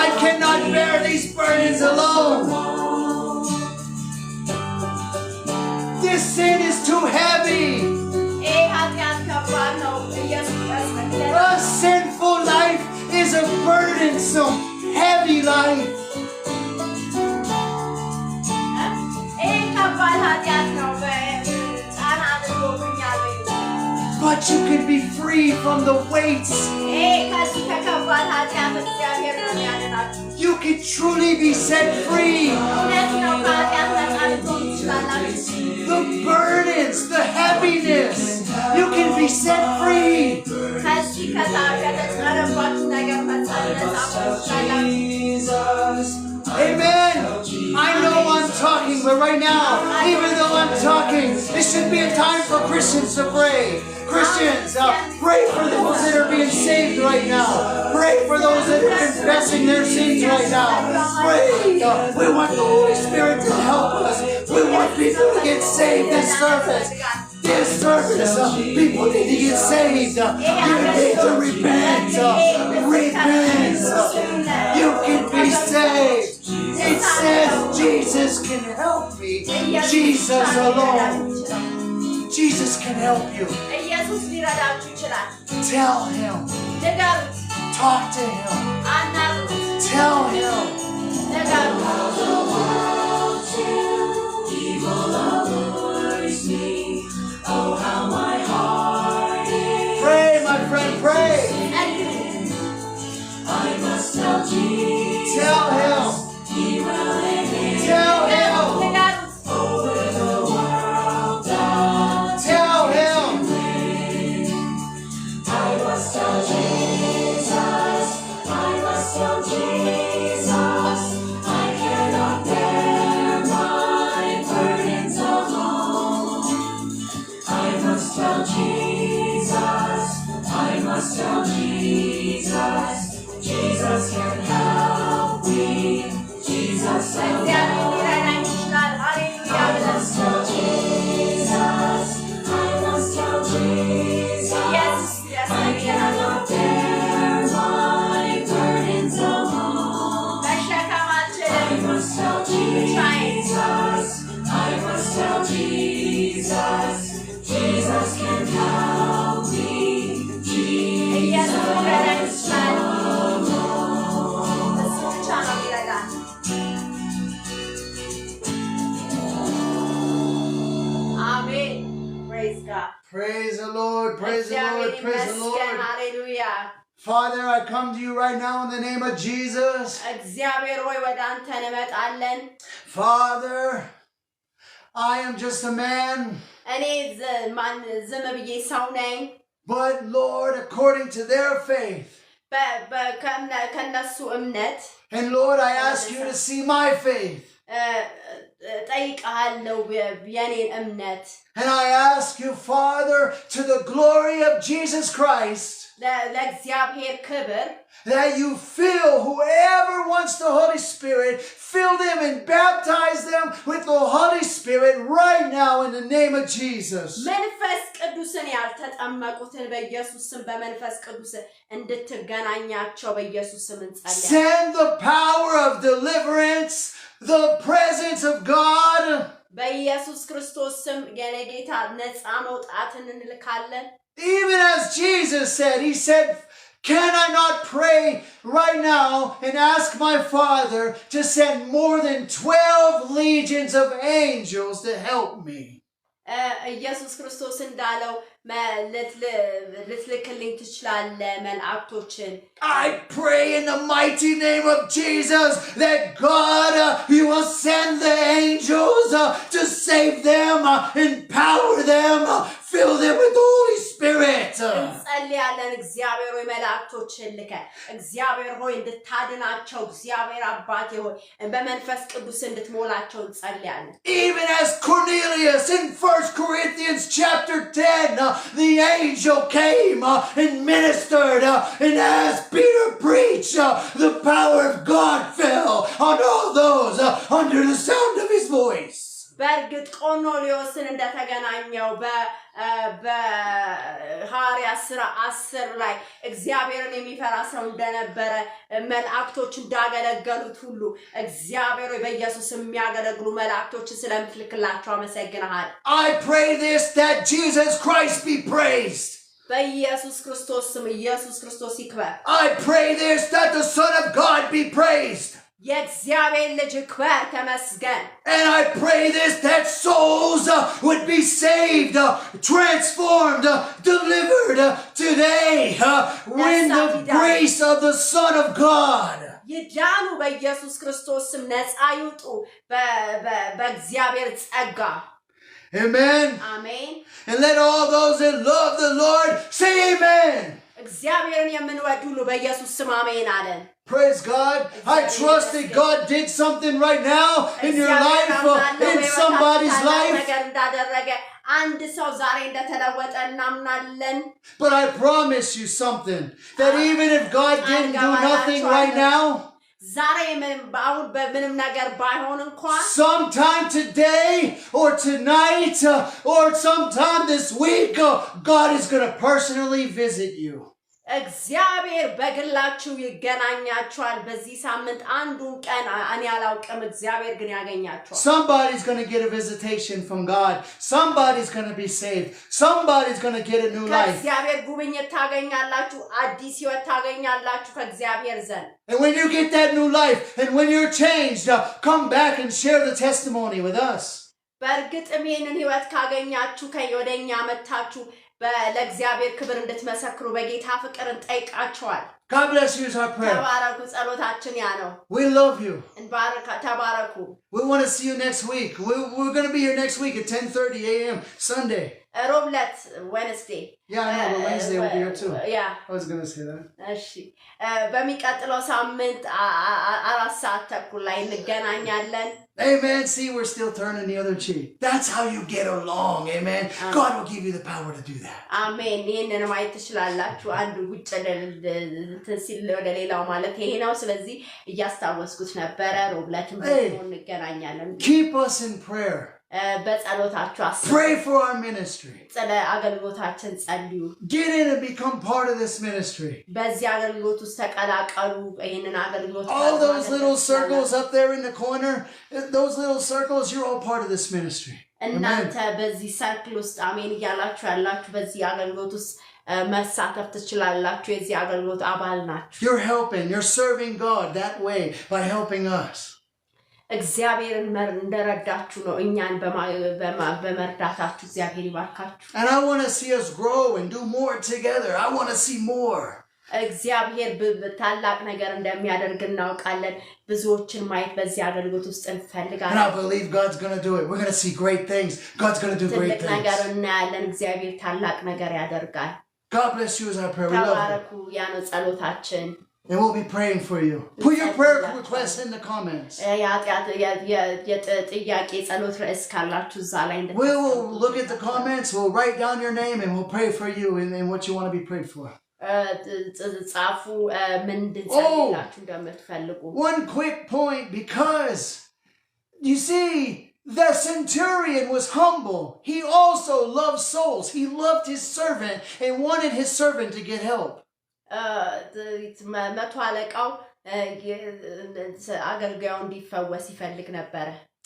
I cannot bear these burdens alone. This sin is too heavy. A sinful life is a burdensome, heavy life. But you can be free from the weights. You can truly be set free. The burdens, the heaviness, you can be set free. Amen. I know I'm talking, but right now, even though I'm talking, this should be a time for Christians to pray. Christians, pray for those that are being saved right now. Pray for those that are confessing their sins right now. Pray. We want the Holy Spirit to help us. We want people to get saved this service. This service, people need to get saved. You need to repent. Repent. You can be saved. It says Jesus can help me. Jesus alone. Jesus can help you. Tell Him. Talk to Him. Tell Him. Oh, how my heart is. Pray, my friend, pray. I must tell Jesus. Tell Him. He will lead me. Tell Him. Over the world. Tell Him. I must tell Jesus. I must tell Jesus. I cannot bear my burdens alone. I must tell Jesus. I must tell Jesus. Jesus can help me. Jesus alone. I must tell Jesus. I must tell Jesus. I cannot bear my burdens alone. I must tell Jesus. I must tell Jesus. Jesus can help me. Jesus alone. Amen. Praise God. Praise the Lord. Praise the Lord. Praise the Lord. Hallelujah. Father, I come to you right now in the name of Jesus. እግዚአብሔር ሆይ ወደ አንተ እንመጣለን። Father, I am just a man. እኔ ዝም ብዬ ሰው ነኝ። But Lord, according to their faith. ከነሱ እምነት And Lord, I ask you to see my faith. ጠይቃለሁ የኔን እምነት And I ask you, Father, to the glory of Jesus Christ, ለእግዚአብሔር ክብር that you fill whoever wants the Holy Spirit, fill them and baptize them with the Holy Spirit right now in the name of Jesus. መንፈስ ቅዱስን ያልተጠመቁትን በኢየሱስ ስም በመንፈስ ቅዱስ እንድትገናኛቸው በኢየሱስ ስም እንጸልያለን። Send the power of deliverance, the presence of God. በኢየሱስ ክርስቶስ ስም የጌታ ነፃ መውጣትን እንልካለን። Even as Jesus said, he said, can I not pray right now and ask my Father to send more than 12 legions of angels to help me? ኢየሱስ ክርስቶስ እንዳለው ልትልክልኝ ትችላለህ መላእክቶችን I pray in the mighty name of Jesus that God, you will send the angels to save them, empower them, fill them with the Holy Spirit. እንጸልያለን እግዚአብሔር ሆይ መላእክቶችን ልከ እግዚአብሔር ሆይ እንድታድናቸው እግዚአብሔር አባቴ ሆይ በመንፈስ ቅዱስ እንድትሞላቸው እንጸልያለን። Even as Cornelius in 1 Corinthians chapter 10, the angel came and ministered, and as Peter preached, the power of God fell on all those under the sound of his voice. በእርግጥ ቆርኔሌዎስን እንደተገናኘው በሐዋርያት ሥራ 10 ላይ እግዚአብሔርን የሚፈራ ሰው እንደነበረ መላእክቶች እንዳገለገሉት ሁሉ እግዚአብሔር በኢየሱስ የሚያገለግሉ መላእክቶችን ስለምትልክላቸው አመሰግናለሁ። I pray this, that Jesus Christ be praised. በኢየሱስ ክርስቶስ ስም ኢየሱስ ክርስቶስ ይክበር። I pray this, that the Son of God be praised. የእግዚአብሔር ልጅ ይክበር ተመስገን። And I pray this, that souls would be saved, transformed, delivered today in the grace of the Son of God. ይዳኑ በኢየሱስ ክርስቶስ ስም ነፃ ይውጡ በእግዚአብሔር ጸጋ። Amen. Amen. And let all those that love the Lord say amen. እግዚአብሔርን የምንወድ ሁሉ በኢየሱስ ስም አሜን አለን። Praise God. I trust that God did something right now in your life, in somebody's life. But I promise you something, that even if God didn't do nothing right now, sometime today or tonight or sometime this week, God is going to personally visit you. እግዚአብሔር በግላችሁ ይገናኛችኋል። በዚህ ሳምንት አንዱን ቀን እኔ አላውቅም፣ እግዚአብሔር ግን ያገኛችኋል። Somebody's going to get a visitation from God. Somebody's going to be saved. Somebody's going to get a new life. ከእግዚአብሔር ጉብኝት ታገኛላችሁ፣ አዲስ ሕይወት ታገኛላችሁ ከእግዚአብሔር ዘንድ። And when you get that new life and when you're changed, come back and share the testimony with us. በእርግጥም ይህንን ሕይወት ካገኛችሁ ወደኛ መጥታችሁ ለእግዚአብሔር ክብር እንድትመሰክሩ በጌታ ፍቅር እንጠይቃችኋል። God bless you is our prayer. ተባረኩ፣ ጸሎታችን ያ ነው። We love you. ተባረኩ። We want to see you next week. We're going to be here next week at 10:30 a.m. Sunday. ሮብለት Wednesday. Yeah, I know, but Wednesday will be here too. Yeah. I was going to say that. እሺ በሚቀጥለው ሳምንት 4 ሰዓት ተኩል ላይ እንገናኛለን። Amen. See, we're still turning the other cheek. That's how you get along. Amen. God will give you the power to do that. Amen. ይሄንን ማየት ትችላላችሁ። አንዱ ውጭ ሲል ወደ ሌላው ማለት ይሄ ነው። ስለዚህ እያስታወስኩት ነበረ። ሮብለትም እንገናኛለን። Keep us in prayer. በጸሎታችሁ አስቡ። Pray for our ministry. ስለ አገልግሎታችን ጸልዩ። Get in and become part of this ministry. በዚህ አገልግሎት ውስጥ ተቀላቀሉ። ይሄንን አገልግሎት all those little circles up there in the corner, those little circles, you're all part of this ministry. እናንተ በዚህ ሰርክል ውስጥ አሜን እያላችሁ ያላችሁ በዚህ አገልግሎት ውስጥ መሳተፍ ትችላላችሁ። የዚህ አገልግሎት አባል ናችሁ። You're helping, you're serving God that way by helping us. እግዚአብሔርን እንደረዳችሁ ነው እኛን በመርዳታችሁ እግዚአብሔር ይባርካችሁ። And I want to see us grow and do more together. I want to see more. እግዚአብሔር ታላቅ ነገር እንደሚያደርግ እናውቃለን። ብዙዎችን ማየት በዚህ አገልግሎት ውስጥ እንፈልጋለን። And I believe God's going to do it. We're going to see great things. God's going to do great things. ነገር እናያለን። እግዚአብሔር ታላቅ ነገር ያደርጋል። God bless you as I pray. We love you. ተባረኩ። ያ ነው ጸሎታችን። And we'll be praying for you. Put your prayer requests in the comments. We will look at the comments, we'll write down your name, and we'll pray for you and what you want to be prayed for. One quick point, because you see, the centurion was humble. He also loved souls. He loved his servant and wanted his servant to get help.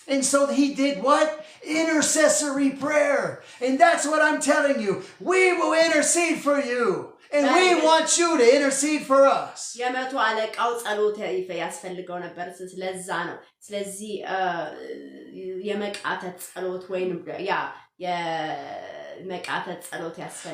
And so he did what? Intercessory prayer. And that's what I'm telling you. We will intercede for you. And we want you to intercede for us.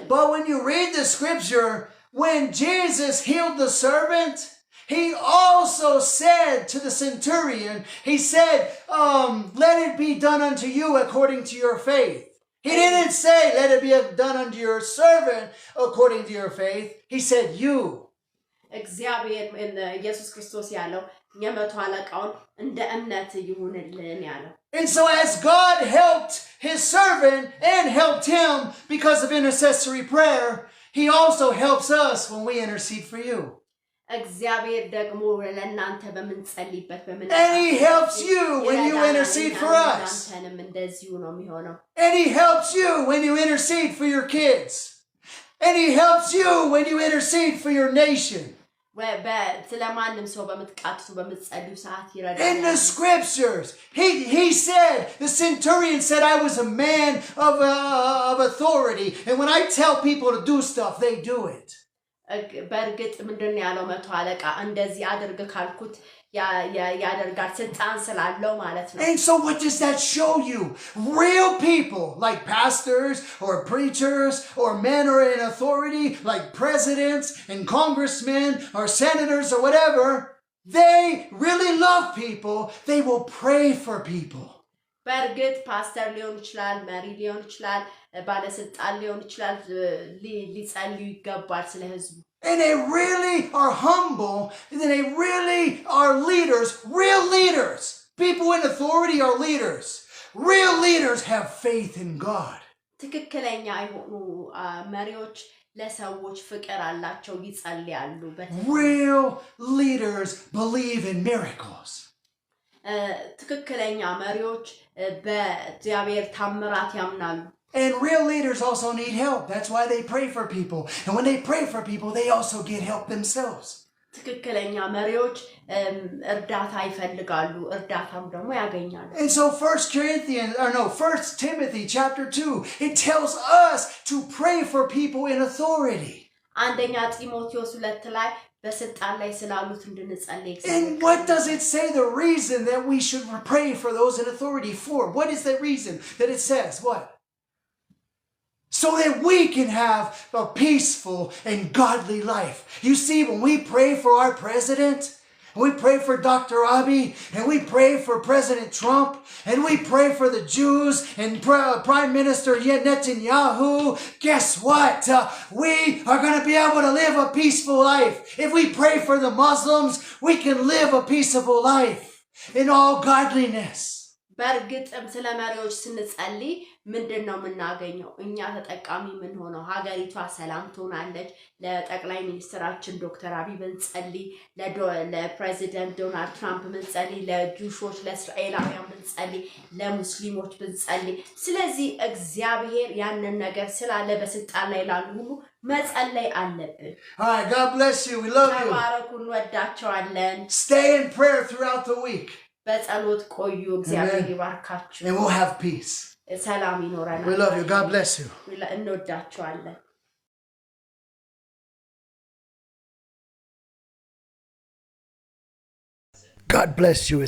But when you read the scripture, when Jesus healed the servant, he also said to the centurion, he said, let it be done unto you according to your faith. He didn't say, let it be done unto your servant according to your faith. He said, you. And so as God helped his servant and helped him because of intercessory prayer, he also helps us when we intercede for you. And he helps you when you intercede for us. And he helps you when you intercede for your kids. And he helps you when you intercede for your nation. In the scriptures, he said, the centurion said, I was a man of authority. And when I tell people to do stuff, they do it. And so what does that show you? Real people like pastors or preachers or men who are in authority like presidents and congressmen or senators or whatever, they really love people. They will pray for people. በእርግጥ ፓስተር ሊሆን ይችላል መሪ ሊሆን ይችላል ባለስልጣን ሊሆን ይችላል ሊጸልዩ ይገባል ስለ ህዝቡ And they really are humble, and they really are leaders, real leaders. People in authority are leaders. Real leaders have faith in God. ትክክለኛ የሆኑ መሪዎች ለሰዎች ፍቅር አላቸው ይጸልያሉ Real leaders believe in miracles. ትክክለኛ መሪዎች በእግዚአብሔር ታምራት ያምናሉ And real leaders also need help. That's why they pray for people. And when they pray for people, they also get help themselves. ትክክለኛ መሪዎች እርዳታ ይፈልጋሉ እርዳታም ደግሞ ያገኛሉ And so 1 Timothy chapter 2, it tells us to pray for people in authority. አንደኛ ጢሞቴዎስ 2 ላይ በስልጣን ላይ ስላሉት እንድንጸልይ And what does it say the reason that we should pray for those in authority for? What is the reason that it says? What? So that we can have a peaceful and godly life. You see, when we pray for our president, and we pray for Dr. Abiy, and we pray for President Trump, and we pray for the Jews and Prime Minister Netanyahu, guess what? We are going to be able to live a peaceful life. If we pray for the Muslims, we can live a peaceable life in all godliness. በእርግጥም ስለ መሪዎች ስንጸልይ ምንድነው የምናገኘው እኛ ተጠቃሚ ምን ሆነው ሀገሪቷ ሰላም ትሆናለች ለጠቅላይ ሚኒስትራችን ዶክተር አብይ ብንጸልይ ለፕሬዚደንት ዶናልድ ትራምፕ ብንጸልይ ለጁሾች ለእስራኤላውያን ብንጸልይ ለሙስሊሞች ብንጸልይ ስለዚህ እግዚአብሔር ያንን ነገር ስላለ በስልጣን ላይ ላሉ ሁሉ መጸለይ አለብን All right, God bless you. We love you. ተባረኩ እንወዳቸዋለን Stay in prayer throughout the week. በጸሎት ቆዩ እግዚአብሔር ይባርካችሁ And we'll have peace. ሰላም ይኖረናል We love you. God bless you. እንወዳቸዋለን God bless you.